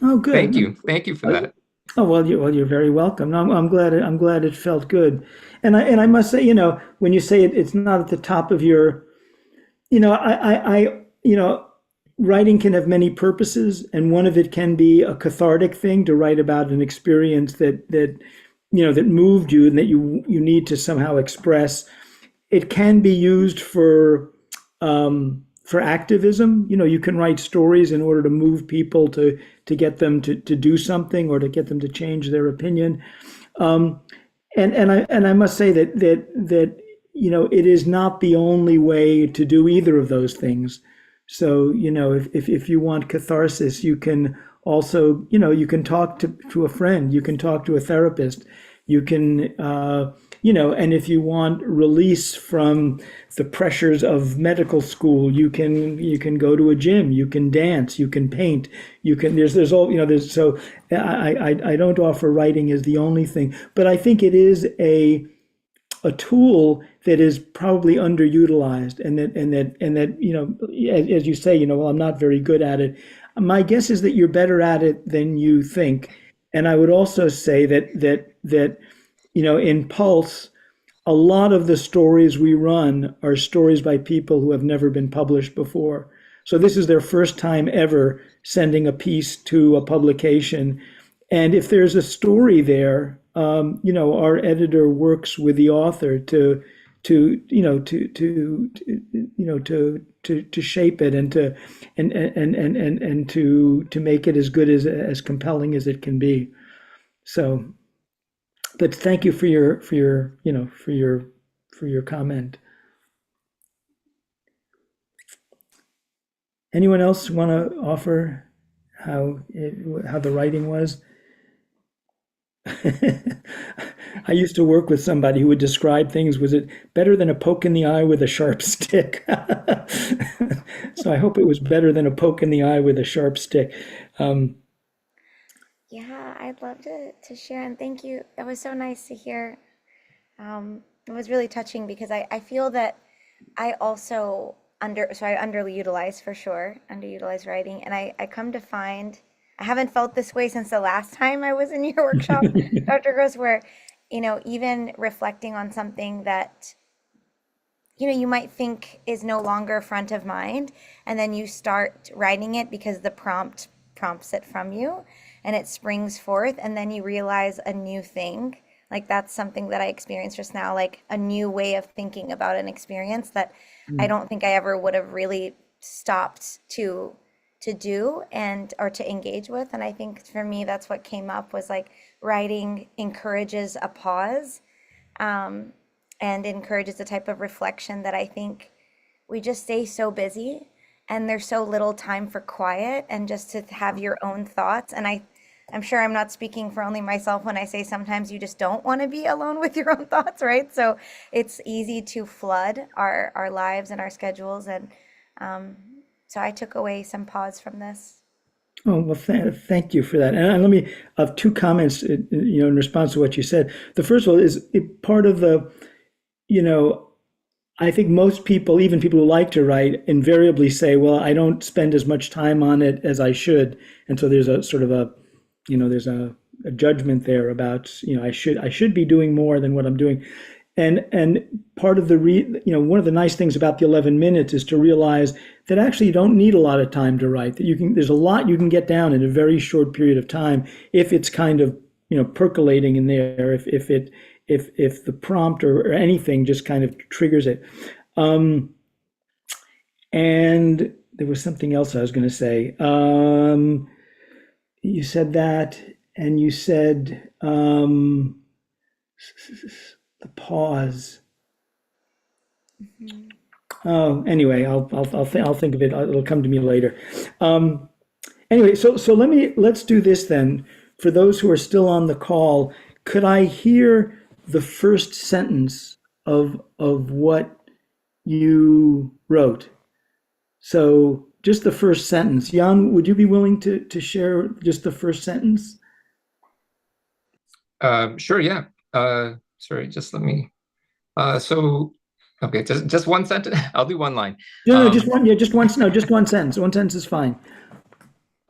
S3: Oh, good.
S5: Thank you for that.
S3: Oh, you're very welcome. No, I'm glad it felt good. And I must say, when you say it's not at the top of your, writing can have many purposes, and one of it can be a cathartic thing to write about an experience that moved you and that you need to somehow express. It can be used for activism. You can write stories in order to move people to get them to do something, or to get them to change their opinion. And I must say that it is not the only way to do either of those things. So if you want catharsis, you can also you can talk to a friend, you can talk to a therapist, you can and if you want release from the pressures of medical school, you can go to a gym, you can dance, you can paint, there's all there's so I don't offer writing as the only thing, but I think it is a tool that is probably underutilized, and that as you say, well, I'm not very good at it. My guess is that you're better at it than you think. And I would also say that in Pulse, a lot of the stories we run are stories by people who have never been published before. So this is their first time ever sending a piece to a publication. And if there's a story there, our editor works with the author to shape it, and to make it as good as compelling as it can be. So, but thank you for your comment. Anyone else want to offer how the writing was? I used to work with somebody who would describe things. Was it better than a poke in the eye with a sharp stick? So I hope it was better than a poke in the eye with a sharp stick.
S1: Yeah, I'd love to share, and thank you. It was so nice to hear. It was really touching, because I feel that I also I underutilize, for sure, underutilize writing, and I come to find I haven't felt this way since the last time I was in your workshop, Dr. Gross, where even reflecting on something that you might think is no longer front of mind, and then you start writing it because the prompt prompts it from you. and it springs forth, and then you realize a new thing. Like that's something that I experienced just now, like a new way of thinking about an experience that I
S3: Mm.
S1: don't think I ever would have really stopped to do and or to engage with. And I think for me that's what came up was like writing encourages a pause, um, and encourages the type of reflection that I think we just stay so busy and there's so little time for quiet and just to have your own thoughts. And I'm sure I'm not speaking for only myself when I say sometimes you just don't want to be alone with your own thoughts, right? So it's easy to flood our lives and our schedules. And um, so I took away some pause from this.
S3: Oh, well, thank you for that. And let me have two comments, in response to what you said. The first one is part of the, you know, I think most people, even people who like to write, invariably say, well, I don't spend as much time on it as I should. And so there's a sort of a, there's a judgment there about, I should be doing more than what I'm doing. And part of the one of the nice things about the 11 minutes is to realize that actually you don't need a lot of time to write, that there's a lot you can get down in a very short period of time if it's kind of, percolating in there, if the prompt or anything just kind of triggers it. And there was something else I was going to say. You said that, and you said the pause. Oh, anyway, I'll think of it. It'll come to me later. Anyway, so let's do this then. For those who are still on the call, could I hear the first sentence of what you wrote? So just the first sentence. Jan, would you be willing to share just the first sentence?
S5: Sure, yeah. Sorry, just let me. Okay, just one sentence. I'll do one line.
S3: No, just one. Yeah, just one. No, just one sentence. One sentence is fine.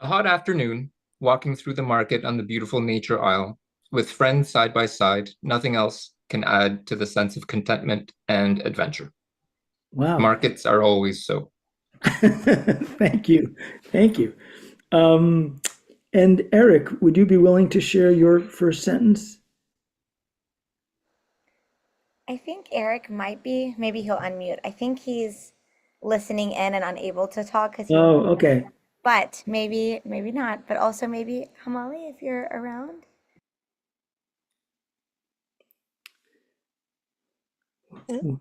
S5: A hot afternoon, walking through the market on the beautiful nature aisle, with friends side by side, nothing else can add to the sense of contentment and adventure.
S3: Wow.
S5: Markets are always so.
S3: Thank you. Thank you. And Eric, would you be willing to share your first sentence?
S1: I think Eric might be, maybe he'll unmute. I think he's listening in and unable to talk because
S3: Oh, okay.
S1: but maybe not. But also maybe Hamali, if you're around.
S3: Oh,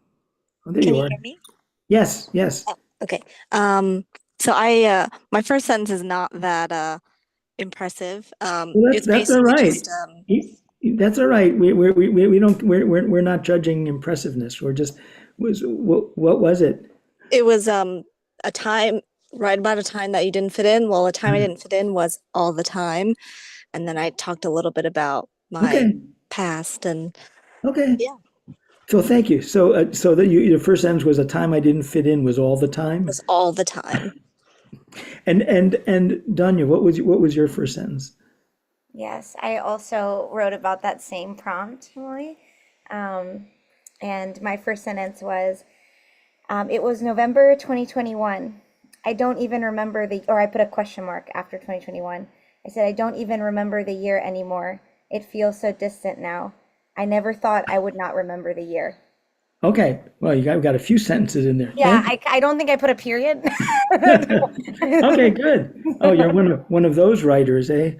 S3: there
S6: Can
S3: you
S6: you
S3: are.
S6: hear me?
S3: Yes, yes.
S6: Oh, okay. So my first sentence is not that impressive.
S3: Well,
S6: It's
S3: that's all
S6: basically
S3: right.
S6: just
S3: That's all right. We don't we're not judging impressiveness. We're just what was it?
S6: it was a time right about a time that you didn't fit in. Well, a time I didn't fit in was all the time, and then I talked a little bit about my
S3: Okay.
S6: past and
S3: Okay.
S6: yeah,
S3: So thank you. So that your first sentence was a time I didn't fit in was all the
S6: it
S3: time.
S6: was all the time.
S3: And Danya, what was your first sentence?
S1: Yes, I also wrote about that same prompt, Emily. And my first sentence was, it was November 2021. I don't even remember or I put a question mark after 2021. I said, I don't even remember the year anymore. It feels so distant now. I never thought I would not remember the year.
S3: Okay. Well, you got a few sentences in there.
S1: Yeah,
S3: Thank
S1: I don't think I put a period.
S3: you. Okay, good. Oh, you're one of those writers, eh?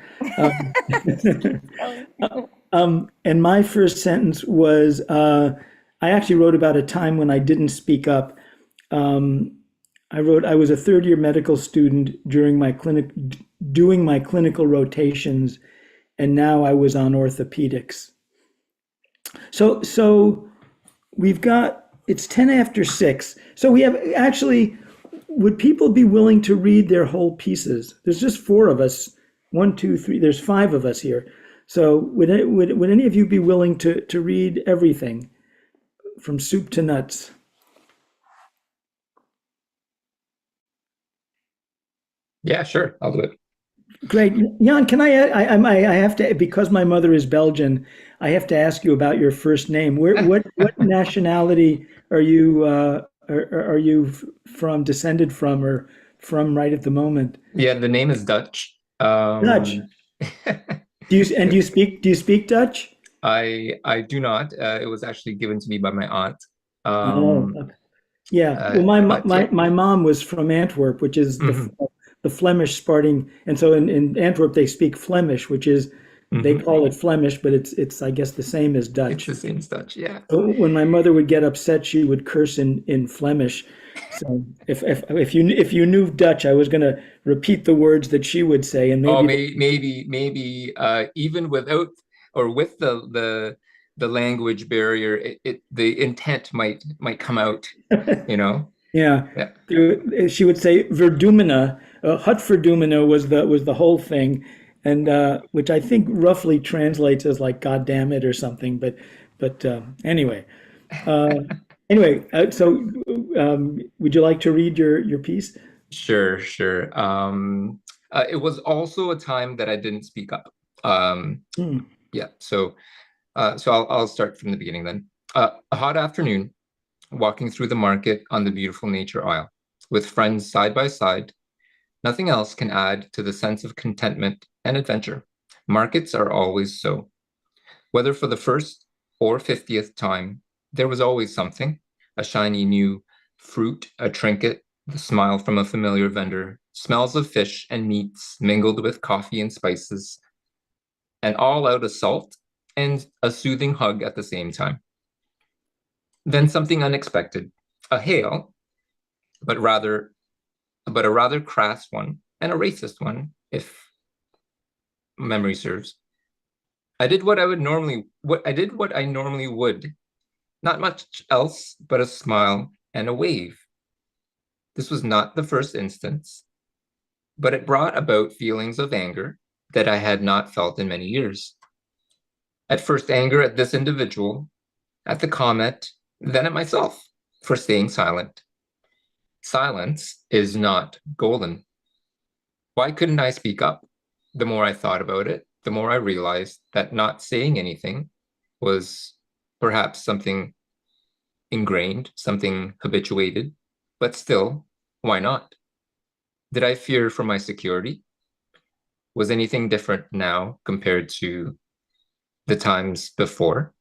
S3: And my first sentence was, I actually wrote about a time when I didn't speak up. I wrote, I was a third year medical student doing my clinical rotations, and now I was on orthopedics. So it's 10 after 6. So we have actually, would people be willing to read their whole pieces? There's just 4 of us. 1, 2, 3, there's 5 of us here. So would any of you be willing to read everything from soup to nuts?
S5: Yeah, sure, I'll do it.
S3: Great. Jan, can I have to, because my mother is Belgian, I have to ask you about your first name. What nationality are you descended from, or from right at the moment?
S5: Yeah, the name is Dutch.
S3: Dutch. Do you speak Dutch?
S5: I do not. It was actually given to me by my aunt.
S3: Oh,
S5: Um,
S3: okay. Yeah. Well,
S5: but yeah.
S3: my mom was from Antwerp, which is
S5: Hmm.
S3: the Flemish Sparting, and so in Antwerp they speak Flemish, which is they
S5: Hmm.
S3: call it Flemish, but it's I guess the same as
S5: It's
S3: Dutch.
S5: the same Dutch. Yeah.
S3: So when my mother would get upset, she would curse in Flemish. So if you knew Dutch, I was going to repeat the words that she would say, and
S5: Oh,
S3: maybe
S5: maybe even without or with the language barrier, the intent might come out, you know?
S3: yeah,
S5: Yeah.
S3: she would say Verdumina. Hut Verdumina was the whole thing, and which I think roughly translates as like "God damn it" or something. But anyway, uh, so would you like to read your piece?
S5: Sure, sure. It was also a time that I didn't speak up. Um,
S3: Hmm.
S5: yeah, so I'll start from the beginning then. A hot afternoon, walking through the market on the beautiful nature aisle, with friends side by side. Nothing else can add to the sense of contentment and adventure. Markets are always so. Whether for the first or 50th time, there was always something, a shiny new fruit, a trinket, the smile from a familiar vendor, smells of fish and meats mingled with coffee and spices, an all-out assault and a soothing hug at the same time. Then something unexpected, a hail, but rather but a rather crass one and a racist one, if memory serves. I did what I normally would, not much else but a smile and a wave. This was not the first instance, but it brought about feelings of anger that I had not felt in many years. At first, anger at this individual, at the comment, then at myself for staying silent. Silence is not golden. Why couldn't I speak up? The more I thought about it, the more I realized that not saying anything was perhaps something ingrained, something habituated, but still, why not? Did I fear for my security? Was anything different now compared to the times before?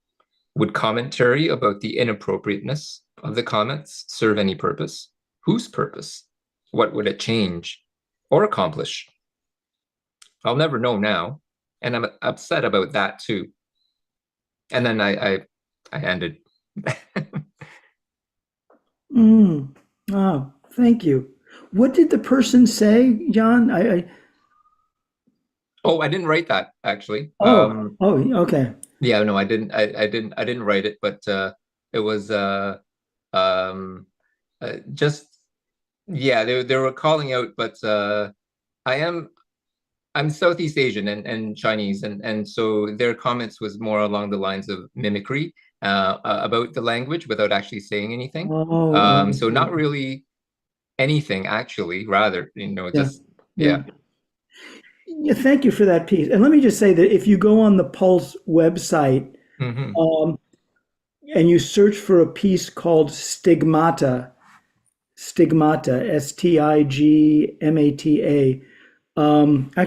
S5: Would commentary about the inappropriateness of the comments serve any purpose? Whose purpose? What would it change or accomplish? I'll never know now, and I'm upset about that too. And then I ended.
S3: Mm. Oh, thank you. What did the person say, John?
S5: Oh, I didn't write that actually.
S3: Okay.
S5: Yeah, no, I didn't write it, but it was um just yeah, they were calling out, but I am I'm Southeast Asian and Chinese, and so their comments was more along the lines of mimicry about the language without actually saying anything. So not
S3: Oh,
S5: really anything actually, rather,
S3: yeah,
S5: just
S3: yeah.
S5: yeah.
S3: Yeah, thank you for that piece. And let me just say that if you go on the Pulse website,
S5: Hmm.
S3: um, and you search for a piece called Stigmata, Stigmata. Actually,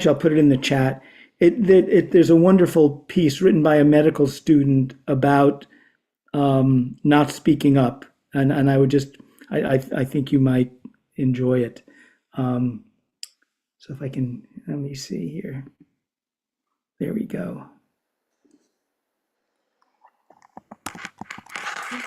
S3: I'll put it in the chat. There's a wonderful piece written by a medical student about not speaking up, and I would just, I think you might enjoy it. Um, so if I can, let me see here. There we go.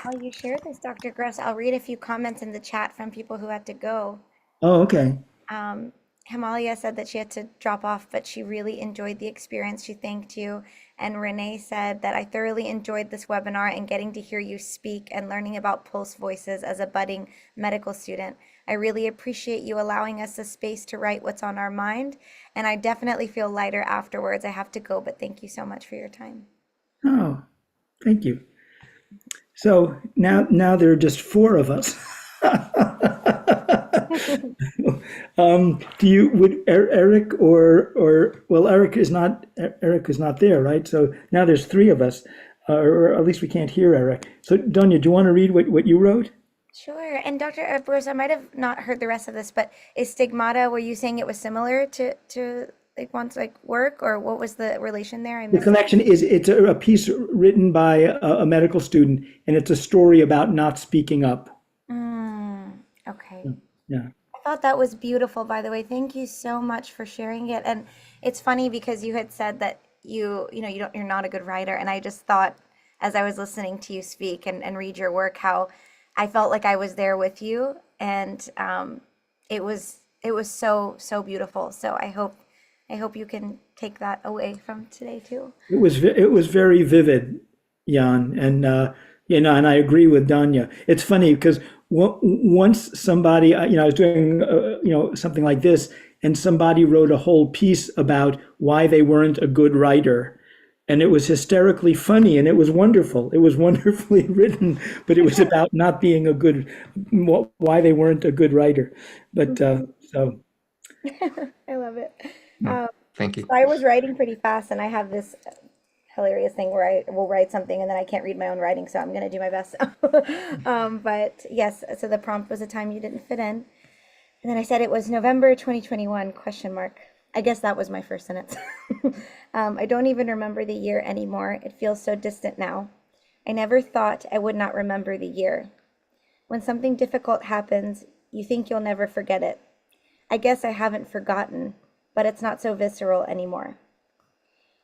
S1: While you share this, Dr. Gross, I'll read a few comments in the chat from people who had to go.
S3: Oh, okay.
S1: Um, Himalaya said that she had to drop off, but she really enjoyed the experience. She thanked you. And Renee said that I thoroughly enjoyed this webinar and getting to hear you speak and learning about Pulse Voices as a budding medical student. I really appreciate you allowing us a space to write what's on our mind. And I definitely feel lighter afterwards. I have to go, but thank you so much for your time.
S3: Oh, thank you. So now there are just four of us. Do you would Eric or well, Eric is not there, right? So now there's three of us, or at least we can't hear Eric. So Donya, do you want to read what you wrote?
S1: Sure. And Dr. Bruce, I might have not heard the rest of this, but is stigmata, were you saying it was similar to like wants like work, or what was the relation there? I
S3: The
S1: missed that.
S3: connection is it's a piece written by a medical student, and it's a story about not speaking up.
S1: Okay.
S3: Yeah.
S1: I thought that was beautiful, by the way. Thank you so much for sharing it. And it's funny because you had said that you're not a good writer. And I just thought, as I was listening to you speak and read your work, how I felt like I was there with you. And it was so beautiful. So I hope you can take that away from today too.
S3: It was very vivid, Jan, and and I agree with Danya. It's funny because once somebody, I was doing something like this, and somebody wrote a whole piece about why they weren't a good writer, and it was hysterically funny, and it was wonderful. It was wonderfully written, but it was about not being a good, why they weren't a good writer. But so.
S1: I love it.
S5: No, thank you.
S1: So I was writing pretty fast, and I have this hilarious thing where I will write something and then I can't read my own writing, so I'm going to do my best. But yes, so the prompt was a time you didn't fit in. And then I said it was November 2021, question mark. I guess that was my first sentence. I don't even remember the year anymore. It feels so distant now. I never thought I would not remember the year. When something difficult happens, you think you'll never forget it. I guess I haven't forgotten, but it's not so visceral anymore.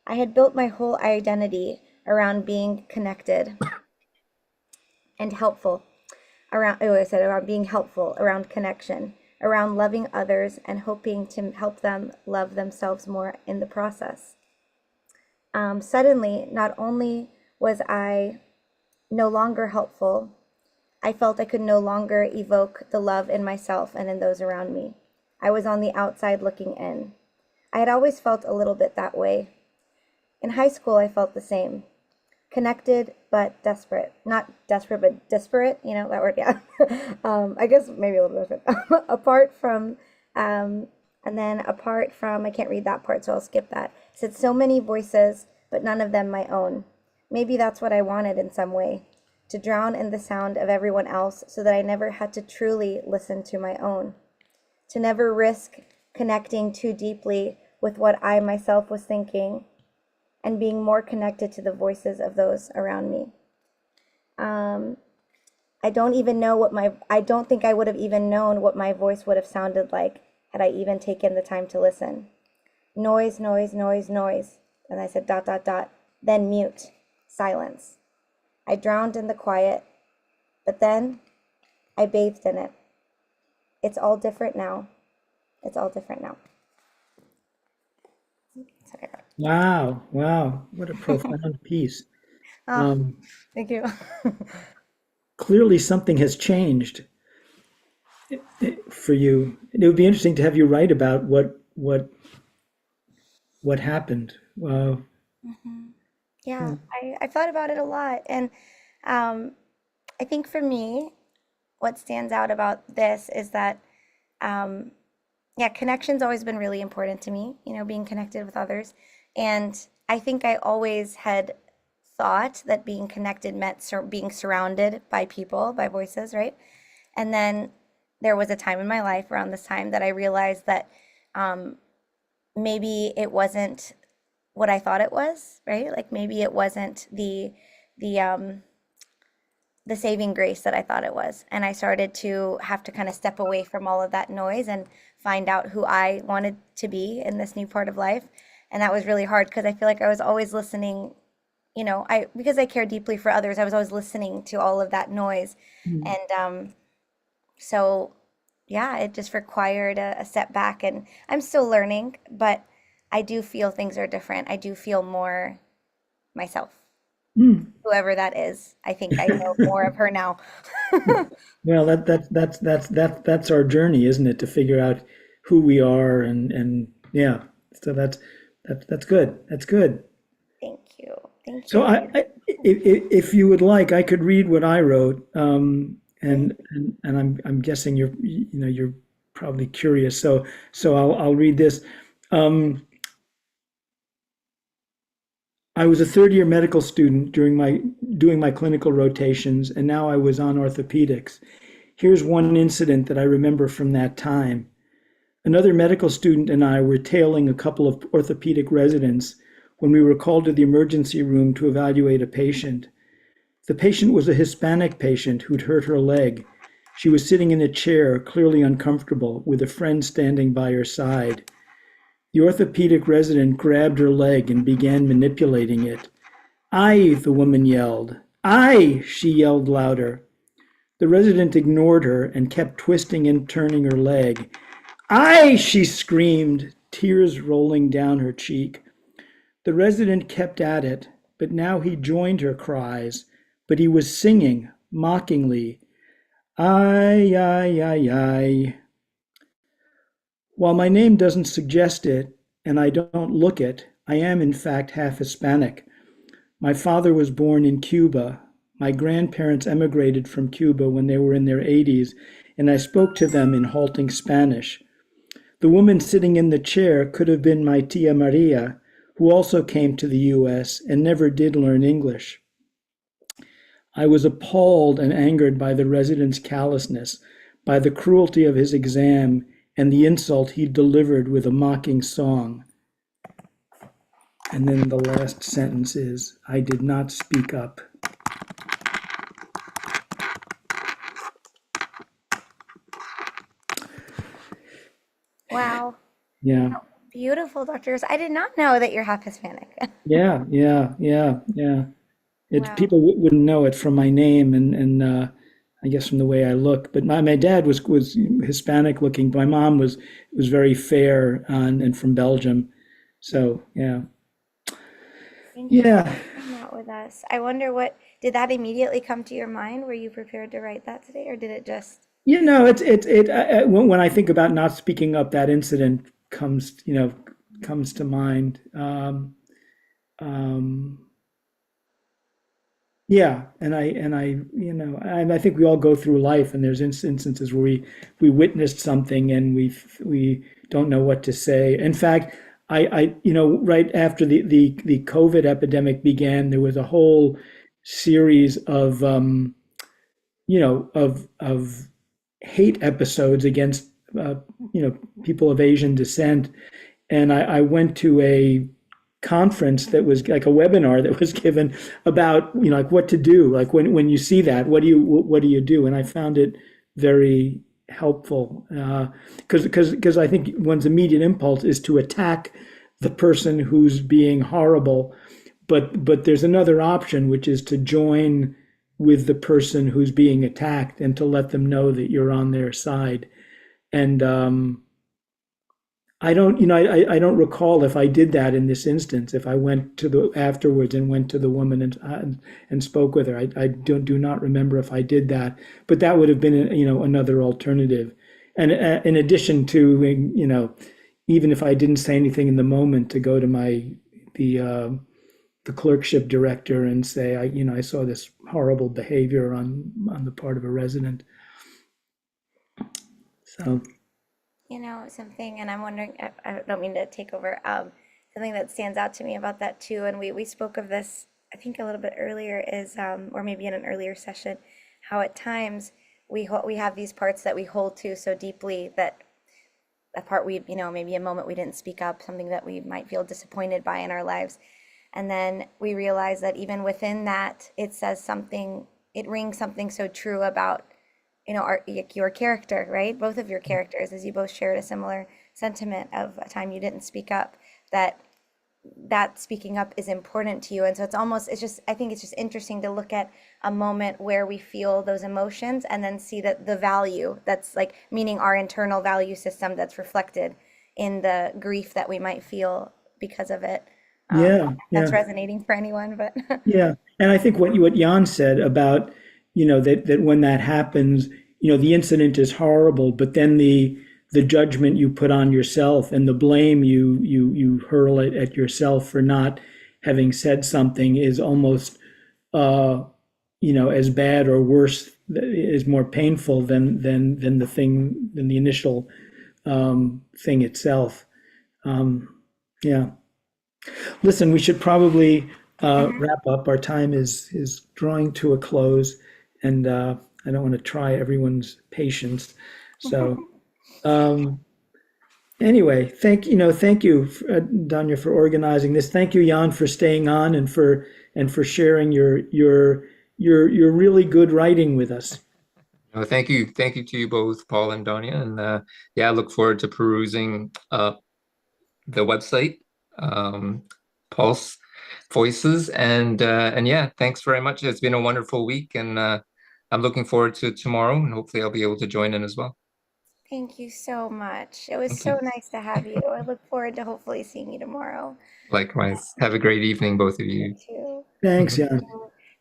S1: I had built my whole identity around being connected and helpful, around being helpful, around connection, around loving others and hoping to help them love themselves more in the process. Suddenly, not only was I no longer helpful, I felt I could no longer evoke the love in myself and in those around me. I was on the outside looking in. I had always felt a little bit that way. In high school, I felt the same. Connected, but desperate. Not desperate, but disparate, that word, yeah. I guess maybe a little bit different. apart from, I can't read that part, so I'll skip that. It said so many voices, but none of them my own. Maybe that's what I wanted in some way, to drown in the sound of everyone else so that I never had to truly listen to my own. To never risk connecting too deeply with what I myself was thinking and being more connected to the voices of those around me. I don't think I would have even known what my voice would have sounded like had I even taken the time to listen. Noise, noise, noise, noise. And I said ... then mute, silence. I drowned in the quiet, but then I bathed in it. It's all different now. It's all different now. Sorry.
S3: Wow, wow, what a profound piece.
S1: Oh, thank you.
S3: Clearly something has changed for you. It would be interesting to have you write about what happened. Wow.
S1: Yeah, I thought about it a lot. And I think for me, what stands out about this is that, connection's always been really important to me, being connected with others. And I think I always had thought that being connected meant being surrounded by people, by voices, right? And then there was a time in my life around this time that I realized that maybe it wasn't what I thought it was, right? Like maybe it wasn't the saving grace that I thought it was. And I started to have to kind of step away from all of that noise and find out who I wanted to be in this new part of life. And that was really hard because I feel like I was always listening, because I care deeply for others, I was always listening to all of that noise. And so, yeah, it just required a step back. And I'm still learning, but I do feel things are different. I do feel more myself. Whoever that is, I think I know more of her now.
S3: Well, that's our journey, isn't it? To figure out who we are and yeah. So that's good. That's good.
S1: Thank you. Thank you.
S3: So if you would like, I could read what I wrote, and I'm guessing you're probably curious. So I'll read this. I was a third-year medical student doing my clinical rotations, and now I was on orthopedics. Here's one incident that I remember from that time. Another medical student and I were tailing a couple of orthopedic residents when we were called to the emergency room to evaluate a patient. The patient was a Hispanic patient who'd hurt her leg. She was sitting in a chair, clearly uncomfortable, with a friend standing by her side. The orthopedic resident grabbed her leg and began manipulating it. "Ay," the woman yelled. "Ay," she yelled louder. The resident ignored her and kept twisting and turning her leg. "Ay," she screamed, tears rolling down her cheek. The resident kept at it, but now he joined her cries, but he was singing mockingly, "Ay, ay, ay, ay." While my name doesn't suggest it, and I don't look it, I am in fact half Hispanic. My father was born in Cuba. My grandparents emigrated from Cuba when they were in their 80s, and I spoke to them in halting Spanish. The woman sitting in the chair could have been my tia Maria, who also came to the US and never did learn English. I was appalled and angered by the resident's callousness, by the cruelty of his exam, and the insult he delivered with a mocking song. And then the last sentence is, "I did not speak up."
S1: Wow.
S3: Yeah,
S1: Beautiful, doctors. I did not know that you're half Hispanic.
S3: yeah.
S1: Wow.
S3: People wouldn't know it from my name and I guess from the way I look. But my dad was Hispanic looking. My mom was very fair and from Belgium. So yeah,
S1: Thank you
S3: yeah.
S1: for sharing that with us. I wonder did that immediately come to your mind? Were you prepared to write that today, or did it just?
S3: You know, when I think about not speaking up, that incident comes to mind. Yeah, and I think we all go through life, and there's instances where we witnessed something and we don't know what to say. In fact, right after the COVID epidemic began, there was a whole series of of hate episodes against people of Asian descent, and I went to a conference that was like a webinar that was given about like what to do, like when you see that, what do you do? And I found it very helpful because I think one's immediate impulse is to attack the person who's being horrible, but there's another option, which is to join with the person who's being attacked and to let them know that you're on their side. And I don't recall if I did that in this instance. If I went to afterwards and went to the woman and spoke with her, I do not remember if I did that. But that would have been another alternative. And in addition to even if I didn't say anything in the moment, to go to the clerkship director and say I saw this horrible behavior on the part of a resident. So.
S1: Something, and I'm wondering, I don't mean to take over, something that stands out to me about that too, and we spoke of this, I think a little bit earlier, is, or maybe in an earlier session, how at times we have these parts that we hold to so deeply that a part maybe a moment we didn't speak up, something that we might feel disappointed by in our lives. And then we realize that even within that, it says something, it rings something so true about your character, right? Both of your characters, as you both shared a similar sentiment of a time you didn't speak up, that speaking up is important to you. And so I think it's just interesting to look at a moment where we feel those emotions and then see that the value that's like, meaning our internal value system that's reflected in the grief that we might feel because of it. That's resonating for anyone, but
S3: yeah. And I think what Jan said about that when that happens, the incident is horrible, but then the judgment you put on yourself and the blame you hurl at yourself for not having said something is almost as bad or worse, is more painful than the initial thing itself. Yeah. Listen, we should probably wrap up. Our time is drawing to a close, and I don't want to try everyone's patience. So Anyway, thank you, Danya, for organizing this. Thank you, Jan, for staying on and for sharing your really good writing with us.
S5: No, thank you to you both, Paul and Danya, and yeah, I look forward to perusing the website, Pulse Voices, and yeah, thanks very much. It's been a wonderful week, and I'm looking forward to tomorrow, and hopefully I'll be able to join in as well.
S1: Thank you so much. It was
S5: Thank
S1: so
S5: you.
S1: nice to have you. I look forward to hopefully seeing you tomorrow.
S5: Likewise. Have a great evening, both of
S1: You
S5: you.
S1: too.
S3: Thanks, Jan.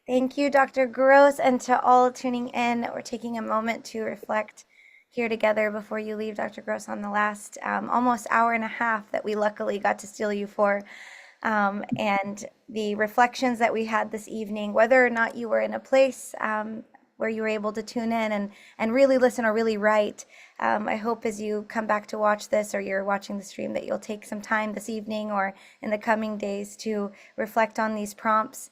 S1: Thank you, Dr. Gross, and to all tuning in or taking a moment to reflect here together before you leave, Dr. Gross, on the last almost hour and a half that we luckily got to steal you for. And the reflections that we had this evening, whether or not you were in a place where you were able to tune in and really listen or really write. I hope as you come back to watch this or you're watching the stream that you'll take some time this evening or in the coming days to reflect on these prompts,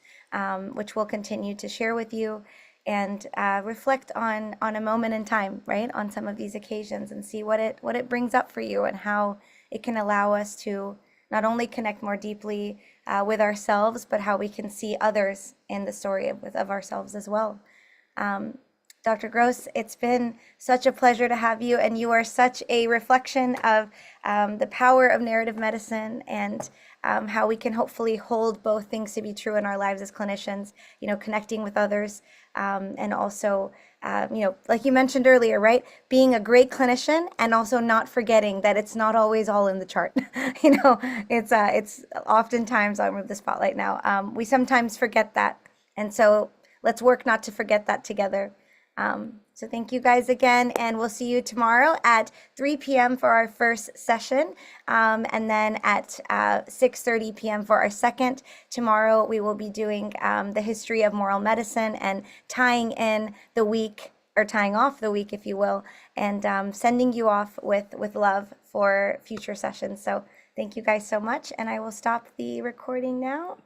S1: which we'll continue to share with you, and reflect on a moment in time, right, on some of these occasions, and see what it brings up for you and how it can allow us to not only connect more deeply with ourselves, but how we can see others in the story of ourselves as well. Dr. Gross, it's been such a pleasure to have you, and you are such a reflection of the power of narrative medicine and how we can hopefully hold both things to be true in our lives as clinicians, connecting with others, and also, like you mentioned earlier, right? Being a great clinician and also not forgetting that it's not always all in the chart. It's oftentimes, I'll remove the spotlight now. We sometimes forget that. And so let's work not to forget that together. So thank you guys again, and we'll see you tomorrow at 3 p.m. for our first session, and then at 6:30 p.m. for our second. Tomorrow we will be doing the history of moral medicine and tying in the week, or tying off the week, if you will, and sending you off with love for future sessions. So thank you guys so much, and I will stop the recording now.